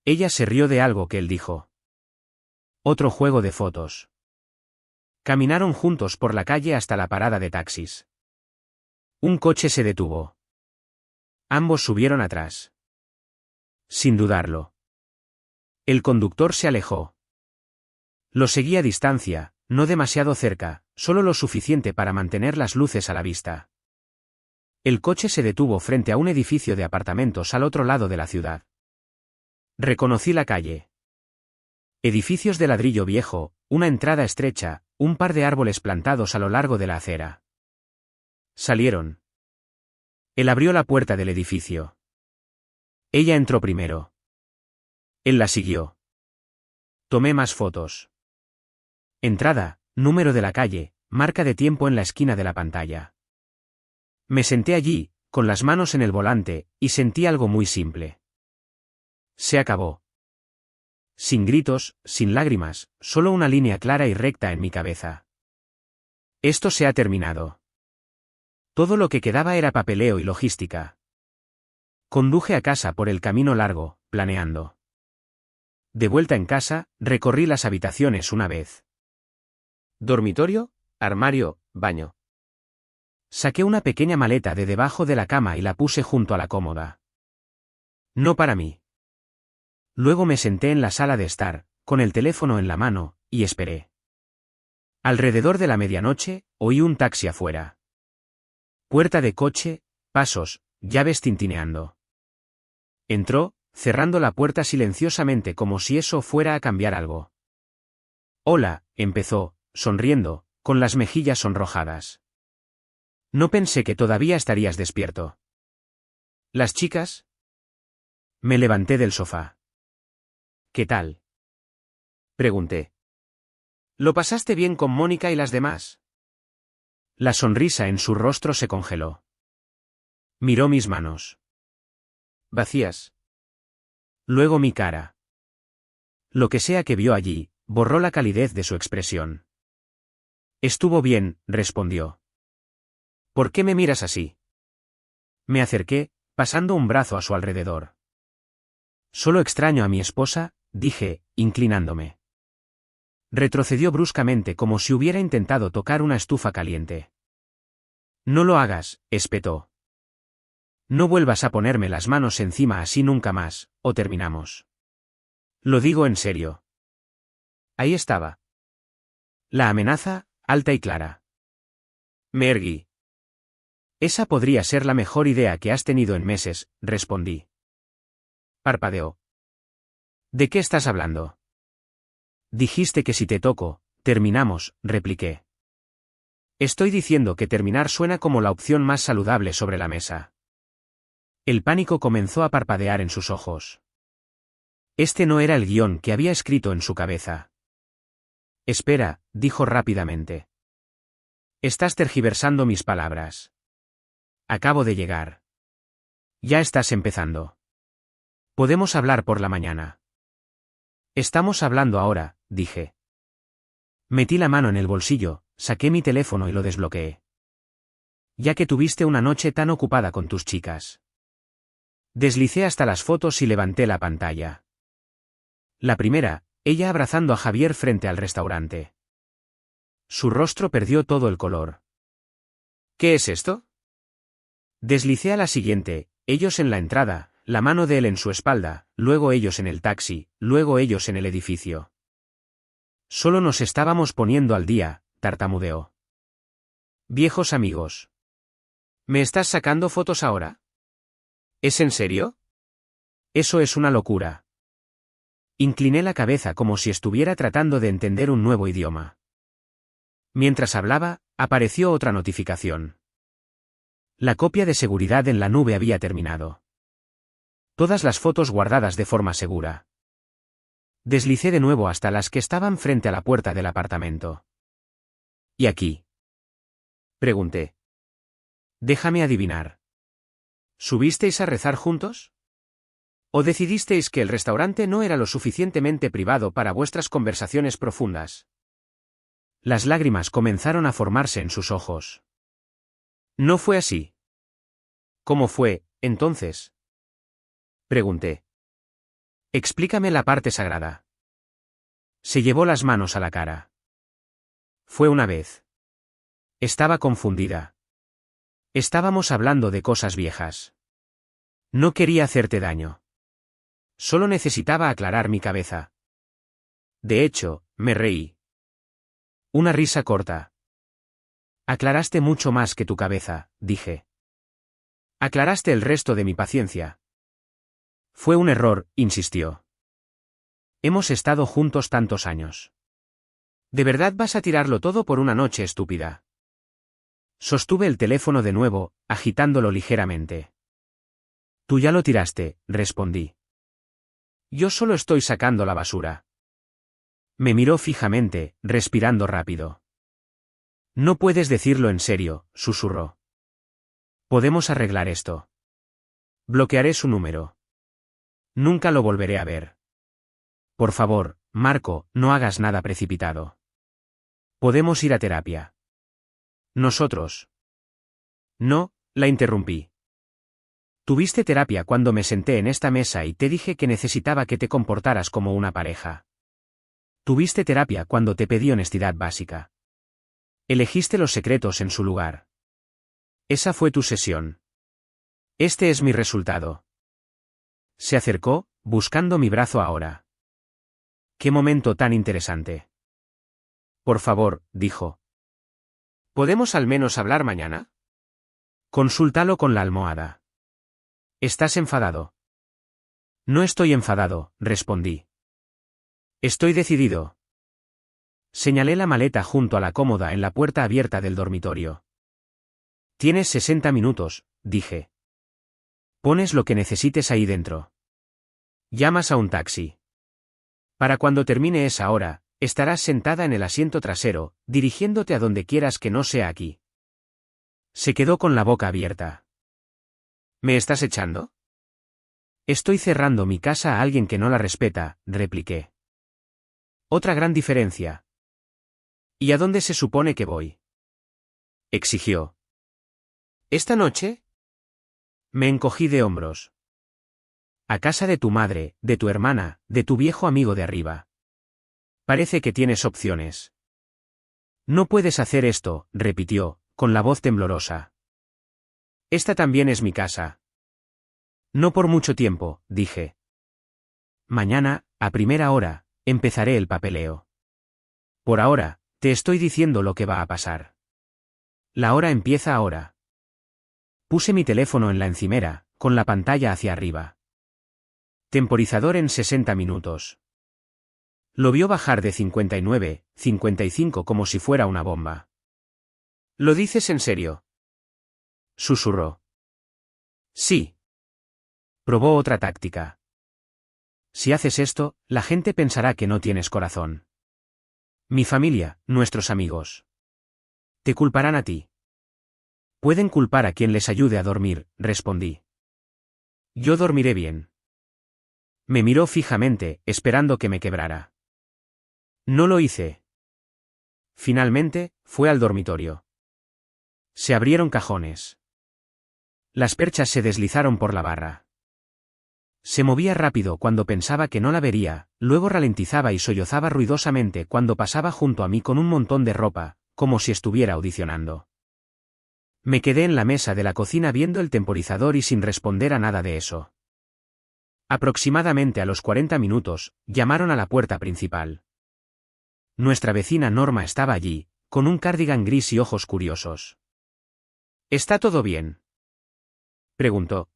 Ella se rió de algo que él dijo. Otro juego de fotos. Caminaron juntos por la calle hasta la parada de taxis. Un coche se detuvo. Ambos subieron atrás. Sin dudarlo. El conductor se alejó. Lo seguí a distancia, no demasiado cerca, solo lo suficiente para mantener las luces a la vista. El coche se detuvo frente a un edificio de apartamentos al otro lado de la ciudad. Reconocí la calle. Edificios de ladrillo viejo, una entrada estrecha, un par de árboles plantados a lo largo de la acera. Salieron. Él abrió la puerta del edificio. Ella entró primero. Él la siguió. Tomé más fotos. Entrada, número de la calle, marca de tiempo en la esquina de la pantalla. Me senté allí, con las manos en el volante, y sentí algo muy simple. Se acabó. Sin gritos, sin lágrimas, solo una línea clara y recta en mi cabeza. Esto se ha terminado. Todo lo que quedaba era papeleo y logística. Conduje a casa por el camino largo, planeando. De vuelta en casa, recorrí las habitaciones una vez. Dormitorio, armario, baño. Saqué una pequeña maleta de debajo de la cama y la puse junto a la cómoda. No para mí. Luego me senté en la sala de estar, con el teléfono en la mano, y esperé. Alrededor de la medianoche, oí un taxi afuera. Puerta de coche, pasos, llaves tintineando. Entró, cerrando la puerta silenciosamente como si eso fuera a cambiar algo. Hola, empezó, sonriendo, con las mejillas sonrojadas. No pensé que todavía estarías despierto. ¿Las chicas? Me levanté del sofá. ¿Qué tal? Pregunté. ¿Lo pasaste bien con Mónica y las demás? La sonrisa en su rostro se congeló. Miró mis manos. Vacías. Luego mi cara. Lo que sea que vio allí, borró la calidez de su expresión. Estuvo bien, respondió. ¿Por qué me miras así? Me acerqué, pasando un brazo a su alrededor. Solo extraño a mi esposa, dije, inclinándome. Retrocedió bruscamente como si hubiera intentado tocar una estufa caliente. No lo hagas, espetó. No vuelvas a ponerme las manos encima así nunca más, o terminamos. Lo digo en serio. Ahí estaba. La amenaza, alta y clara. Me erguí. Esa podría ser la mejor idea que has tenido en meses, respondí. Parpadeó. ¿De qué estás hablando? Dijiste que si te toco, terminamos, repliqué. Estoy diciendo que terminar suena como la opción más saludable sobre la mesa. El pánico comenzó a parpadear en sus ojos. Este no era el guión que había escrito en su cabeza. Espera, dijo rápidamente. Estás tergiversando mis palabras. Acabo de llegar. Ya estás empezando. Podemos hablar por la mañana. Estamos hablando ahora, dije. Metí la mano en el bolsillo, saqué mi teléfono y lo desbloqueé. Ya que tuviste una noche tan ocupada con tus chicas. Deslicé hasta las fotos y levanté la pantalla. La primera, ella abrazando a Javier frente al restaurante. Su rostro perdió todo el color. ¿Qué es esto? Deslicé a la siguiente, ellos en la entrada, la mano de él en su espalda, luego ellos en el taxi, luego ellos en el edificio. Solo nos estábamos poniendo al día, tartamudeó. Viejos amigos. ¿Me estás sacando fotos ahora? ¿Es en serio? Eso es una locura. Incliné la cabeza como si estuviera tratando de entender un nuevo idioma. Mientras hablaba, apareció otra notificación. La copia de seguridad en la nube había terminado. Todas las fotos guardadas de forma segura. Deslicé de nuevo hasta las que estaban frente a la puerta del apartamento. ¿Y aquí? Pregunté. Déjame adivinar. ¿Subisteis a rezar juntos? ¿O decidisteis que el restaurante no era lo suficientemente privado para vuestras conversaciones profundas? Las lágrimas comenzaron a formarse en sus ojos. No fue así. ¿Cómo fue, entonces? Pregunté. Explícame la parte sagrada. Se llevó las manos a la cara. Fue una vez. Estaba confundida. Estábamos hablando de cosas viejas. No quería hacerte daño. Solo necesitaba aclarar mi cabeza. De hecho, me reí. Una risa corta. Aclaraste mucho más que tu cabeza, dije. Aclaraste el resto de mi paciencia. Fue un error, insistió. Hemos estado juntos tantos años. ¿De verdad vas a tirarlo todo por una noche estúpida? Sostuve el teléfono de nuevo, agitándolo ligeramente. Tú ya lo tiraste, respondí. Yo solo estoy sacando la basura. Me miró fijamente, respirando rápido. No puedes decirlo en serio, susurró. Podemos arreglar esto. Bloquearé su número. Nunca lo volveré a ver. Por favor, Marco, no hagas nada precipitado. Podemos ir a terapia. Nosotros. No, la interrumpí. Tuviste terapia cuando me senté en esta mesa y te dije que necesitaba que te comportaras como una pareja. Tuviste terapia cuando te pedí honestidad básica. Elegiste los secretos en su lugar. Esa fue tu sesión. Este es mi resultado. Se acercó, buscando mi brazo ahora. ¡Qué momento tan interesante! Por favor, dijo. ¿Podemos al menos hablar mañana? Consúltalo con la almohada. ¿Estás enfadado? No estoy enfadado, respondí. Estoy decidido. Señalé la maleta junto a la cómoda en la puerta abierta del dormitorio. Tienes 60 minutos, dije. Pones lo que necesites ahí dentro. Llamas a un taxi. Para cuando termine esa hora, estarás sentada en el asiento trasero, dirigiéndote a donde quieras que no sea aquí. Se quedó con la boca abierta. ¿Me estás echando? Estoy cerrando mi casa a alguien que no la respeta, repliqué. Otra gran diferencia. ¿Y a dónde se supone que voy? Exigió. ¿Esta noche? Me encogí de hombros. A casa de tu madre, de tu hermana, de tu viejo amigo de arriba. Parece que tienes opciones. No puedes hacer esto, repitió, con la voz temblorosa. Esta también es mi casa. No por mucho tiempo, dije. Mañana, a primera hora, empezaré el papeleo. Por ahora, te estoy diciendo lo que va a pasar. La hora empieza ahora. Puse mi teléfono en la encimera, con la pantalla hacia arriba. Temporizador en 60 minutos. Lo vio bajar de 59, 55 como si fuera una bomba. ¿Lo dices en serio? Susurró. Sí. Probó otra táctica. Si haces esto, la gente pensará que no tienes corazón. Mi familia, nuestros amigos. Te culparán a ti. Pueden culpar a quien les ayude a dormir, respondí. Yo dormiré bien. Me miró fijamente, esperando que me quebrara. No lo hice. Finalmente, fue al dormitorio. Se abrieron cajones. Las perchas se deslizaron por la barra. Se movía rápido cuando pensaba que no la vería, luego ralentizaba y sollozaba ruidosamente cuando pasaba junto a mí con un montón de ropa, como si estuviera audicionando. Me quedé en la mesa de la cocina viendo el temporizador y sin responder a nada de eso. Aproximadamente a los 40 minutos, llamaron a la puerta principal. Nuestra vecina Norma estaba allí, con un cardigan gris y ojos curiosos. ¿Está todo bien?, preguntó.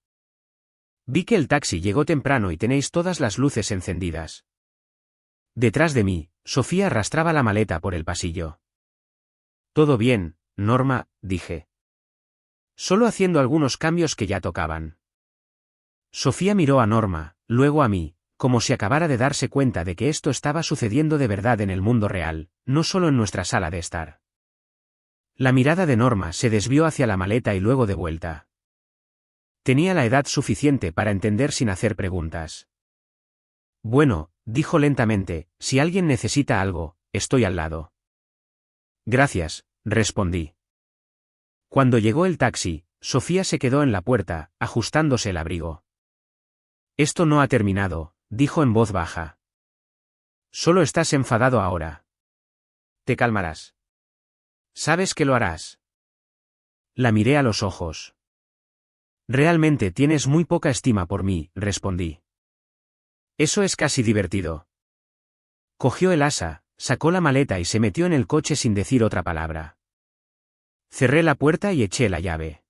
Vi que el taxi llegó temprano y tenéis todas las luces encendidas. Detrás de mí, Sofía arrastraba la maleta por el pasillo. Todo bien, Norma, dije. Solo haciendo algunos cambios que ya tocaban. Sofía miró a Norma, luego a mí, como si acabara de darse cuenta de que esto estaba sucediendo de verdad en el mundo real, no solo en nuestra sala de estar. La mirada de Norma se desvió hacia la maleta y luego de vuelta. Tenía la edad suficiente para entender sin hacer preguntas. Bueno, dijo lentamente, si alguien necesita algo, estoy al lado. Gracias, respondí. Cuando llegó el taxi, Sofía se quedó en la puerta, ajustándose el abrigo. Esto no ha terminado, dijo en voz baja. Solo estás enfadado ahora. Te calmarás. ¿Sabes que lo harás? La miré a los ojos. Realmente tienes muy poca estima por mí, respondí. Eso es casi divertido. Cogió el asa, sacó la maleta y se metió en el coche sin decir otra palabra. Cerré la puerta y eché la llave.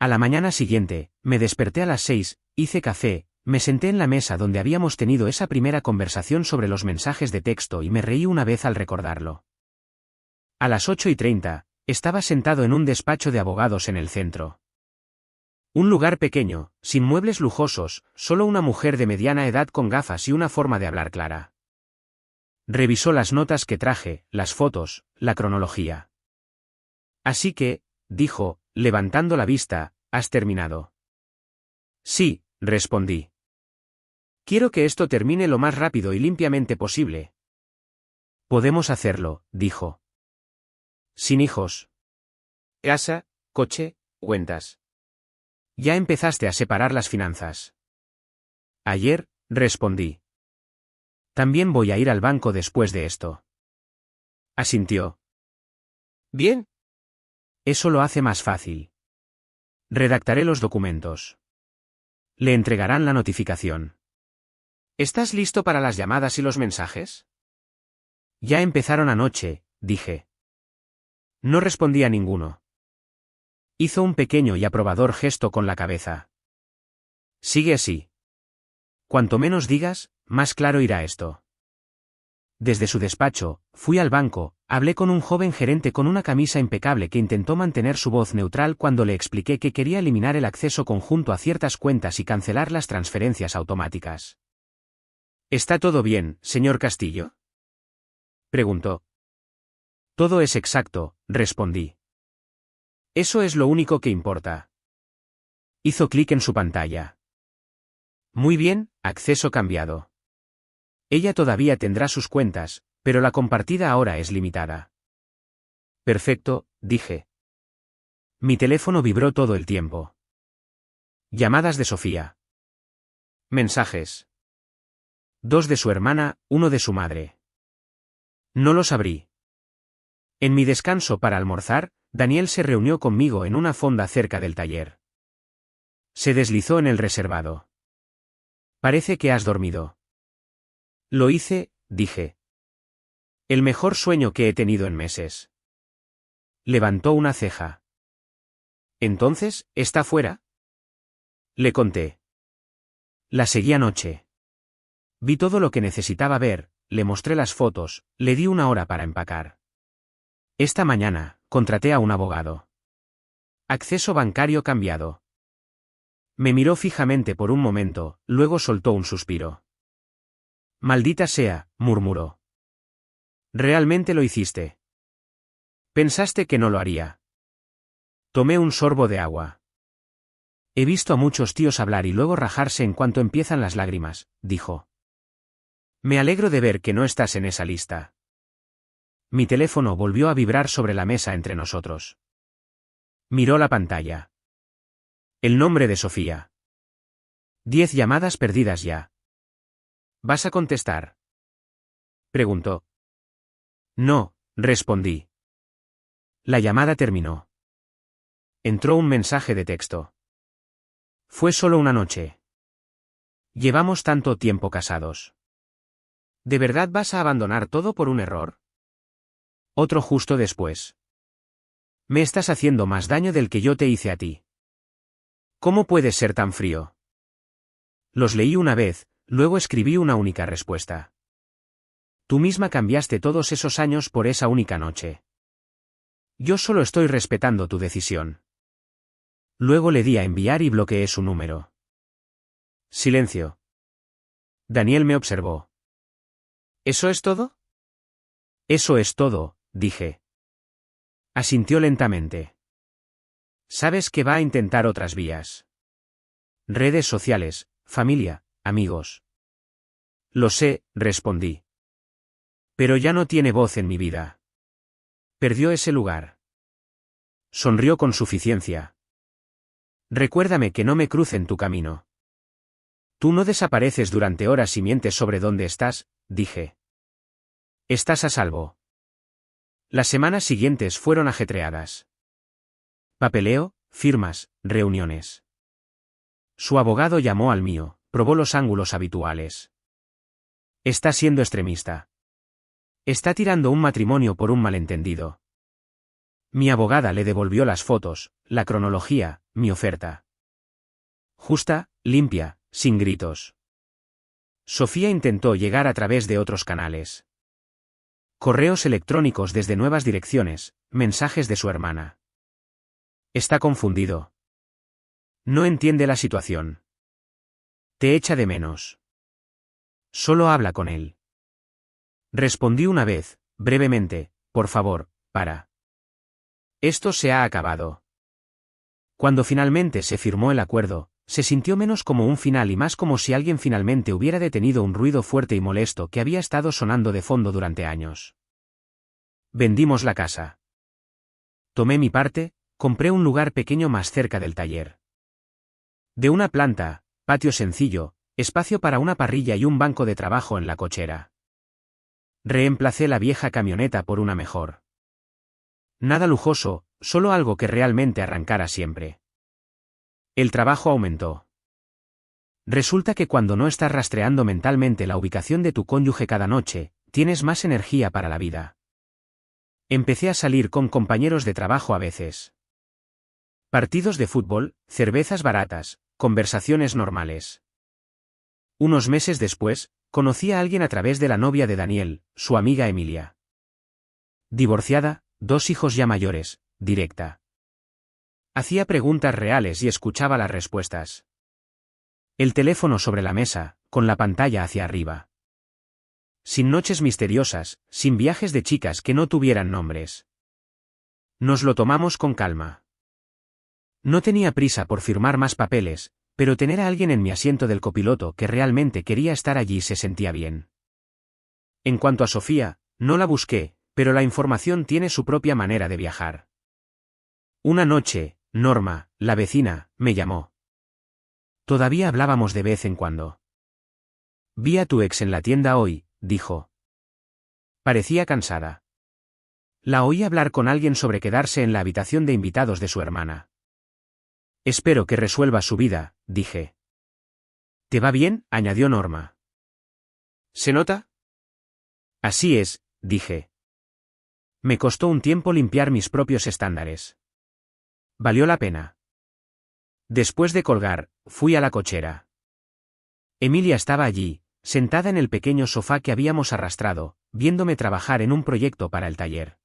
A la mañana siguiente, me desperté a las 6, hice café, me senté en la mesa donde habíamos tenido esa primera conversación sobre los mensajes de texto y me reí una vez al recordarlo. A las 8:30, estaba sentado en un despacho de abogados en el centro. Un lugar pequeño, sin muebles lujosos, solo una mujer de mediana edad con gafas y una forma de hablar clara. Revisó las notas que traje, las fotos, la cronología. Así que, dijo, levantando la vista, ¿has terminado? Sí, respondí. Quiero que esto termine lo más rápido y limpiamente posible. Podemos hacerlo, dijo. Sin hijos. Casa, coche, cuentas. Ya empezaste a separar las finanzas. Ayer, respondí. También voy a ir al banco después de esto. Asintió. Bien. Eso lo hace más fácil. Redactaré los documentos. Le entregarán la notificación. ¿Estás listo para las llamadas y los mensajes? Ya empezaron anoche, dije. No respondí a ninguno. Hizo un pequeño y aprobador gesto con la cabeza. Sigue así. Cuanto menos digas, más claro irá esto. Desde su despacho, fui al banco, hablé con un joven gerente con una camisa impecable que intentó mantener su voz neutral cuando le expliqué que quería eliminar el acceso conjunto a ciertas cuentas y cancelar las transferencias automáticas. ¿Está todo bien, señor Castillo? Preguntó. Todo es exacto, respondí. Eso es lo único que importa. Hizo clic en su pantalla. Muy bien, acceso cambiado. Ella todavía tendrá sus cuentas, pero la compartida ahora es limitada. Perfecto, dije. Mi teléfono vibró todo el tiempo. Llamadas de Sofía. Mensajes. 2 de su hermana, 1 de su madre. No los abrí. En mi descanso para almorzar, Daniel se reunió conmigo en una fonda cerca del taller. Se deslizó en el reservado. Parece que has dormido. Lo hice, dije. El mejor sueño que he tenido en meses. Levantó una ceja. Entonces, ¿está fuera? Le conté. La seguí anoche. Vi todo lo que necesitaba ver, le mostré las fotos, le di una hora para empacar. Esta mañana, contraté a un abogado. Acceso bancario cambiado. Me miró fijamente por un momento, luego soltó un suspiro. Maldita sea, murmuró. ¿Realmente lo hiciste? Pensaste que no lo haría. Tomé un sorbo de agua. He visto a muchos tíos hablar y luego rajarse en cuanto empiezan las lágrimas, dijo. Me alegro de ver que no estás en esa lista. Mi teléfono volvió a vibrar sobre la mesa entre nosotros. Miró la pantalla. El nombre de Sofía. 10 llamadas perdidas ya. ¿Vas a contestar? Preguntó. No, respondí. La llamada terminó. Entró un mensaje de texto. Fue solo una noche. Llevamos tanto tiempo casados. ¿De verdad vas a abandonar todo por un error? Otro justo después. Me estás haciendo más daño del que yo te hice a ti. ¿Cómo puedes ser tan frío? Los leí una vez, luego escribí una única respuesta. Tú misma cambiaste todos esos años por esa única noche. Yo solo estoy respetando tu decisión. Luego le di a enviar y bloqueé su número. Silencio. Daniel me observó. ¿Eso es todo? Eso es todo, dije. Asintió lentamente. Sabes que va a intentar otras vías. Redes sociales, familia, amigos. Lo sé, respondí. Pero ya no tiene voz en mi vida. Perdió ese lugar. Sonrió con suficiencia. Recuérdame que no me cruce en tu camino. Tú no desapareces durante horas y mientes sobre dónde estás, dije. Estás a salvo. Las semanas siguientes fueron ajetreadas. Papeleo, firmas, reuniones. Su abogado llamó al mío, probó los ángulos habituales. Está siendo extremista. Está tirando un matrimonio por un malentendido. Mi abogada le devolvió las fotos, la cronología, mi oferta. Justa, limpia, sin gritos. Sofía intentó llegar a través de otros canales. Correos electrónicos desde nuevas direcciones, mensajes de su hermana. Está confundido. No entiende la situación. Te echa de menos. Solo habla con él. Respondí una vez, brevemente, por favor, para. Esto se ha acabado. Cuando finalmente se firmó el acuerdo, se sintió menos como un final y más como si alguien finalmente hubiera detenido un ruido fuerte y molesto que había estado sonando de fondo durante años. Vendimos la casa. Tomé mi parte, compré un lugar pequeño más cerca del taller. De una planta, patio sencillo, espacio para una parrilla y un banco de trabajo en la cochera. Reemplacé la vieja camioneta por una mejor. Nada lujoso, solo algo que realmente arrancara siempre. El trabajo aumentó. Resulta que cuando no estás rastreando mentalmente la ubicación de tu cónyuge cada noche, tienes más energía para la vida. Empecé a salir con compañeros de trabajo a veces. Partidos de fútbol, cervezas baratas, conversaciones normales. Unos meses después, conocí a alguien a través de la novia de Daniel, su amiga Emilia. Divorciada, 2 hijos ya mayores, directa. Hacía preguntas reales y escuchaba las respuestas. El teléfono sobre la mesa, con la pantalla hacia arriba. Sin noches misteriosas, sin viajes de chicas que no tuvieran nombres. Nos lo tomamos con calma. No tenía prisa por firmar más papeles, pero tener a alguien en mi asiento del copiloto que realmente quería estar allí se sentía bien. En cuanto a Sofía, no la busqué, pero la información tiene su propia manera de viajar. Una noche, Norma, la vecina, me llamó. Todavía hablábamos de vez en cuando. Vi a tu ex en la tienda hoy, dijo. Parecía cansada. La oí hablar con alguien sobre quedarse en la habitación de invitados de su hermana. Espero que resuelva su vida, dije. ¿Te va bien?, añadió Norma. ¿Se nota? Así es, dije. Me costó un tiempo limpiar mis propios estándares. Valió la pena. Después de colgar, fui a la cochera. Emilia estaba allí, sentada en el pequeño sofá que habíamos arrastrado, viéndome trabajar en un proyecto para el taller.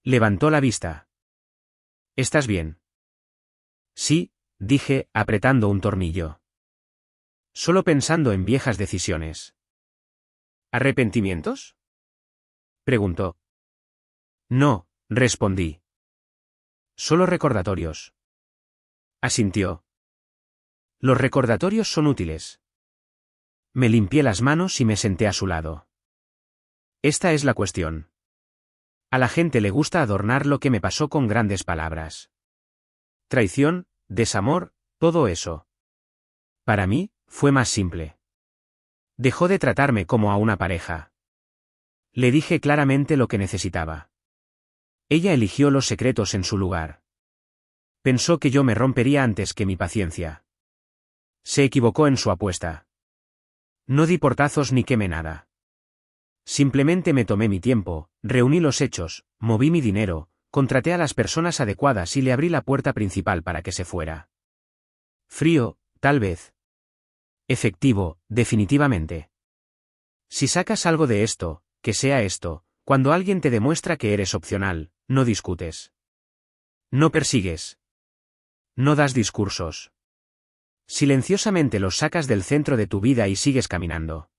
Levantó la vista. ¿Estás bien? Sí, dije, apretando un tornillo. Solo pensando en viejas decisiones. ¿Arrepentimientos?, preguntó. No, respondí. Solo recordatorios. Asintió. Los recordatorios son útiles. Me limpié las manos y me senté a su lado. Esta es la cuestión. A la gente le gusta adornar lo que me pasó con grandes palabras. Traición, desamor, todo eso. Para mí, fue más simple. Dejó de tratarme como a una pareja. Le dije claramente lo que necesitaba. Ella eligió los secretos en su lugar. Pensó que yo me rompería antes que mi paciencia. Se equivocó en su apuesta. No di portazos ni quemé nada. Simplemente me tomé mi tiempo, reuní los hechos, moví mi dinero, contraté a las personas adecuadas y le abrí la puerta principal para que se fuera. Frío, tal vez. Efectivo, definitivamente. Si sacas algo de esto, que sea esto, cuando alguien te demuestra que eres opcional, no discutes. No persigues. No das discursos. Silenciosamente los sacas del centro de tu vida y sigues caminando.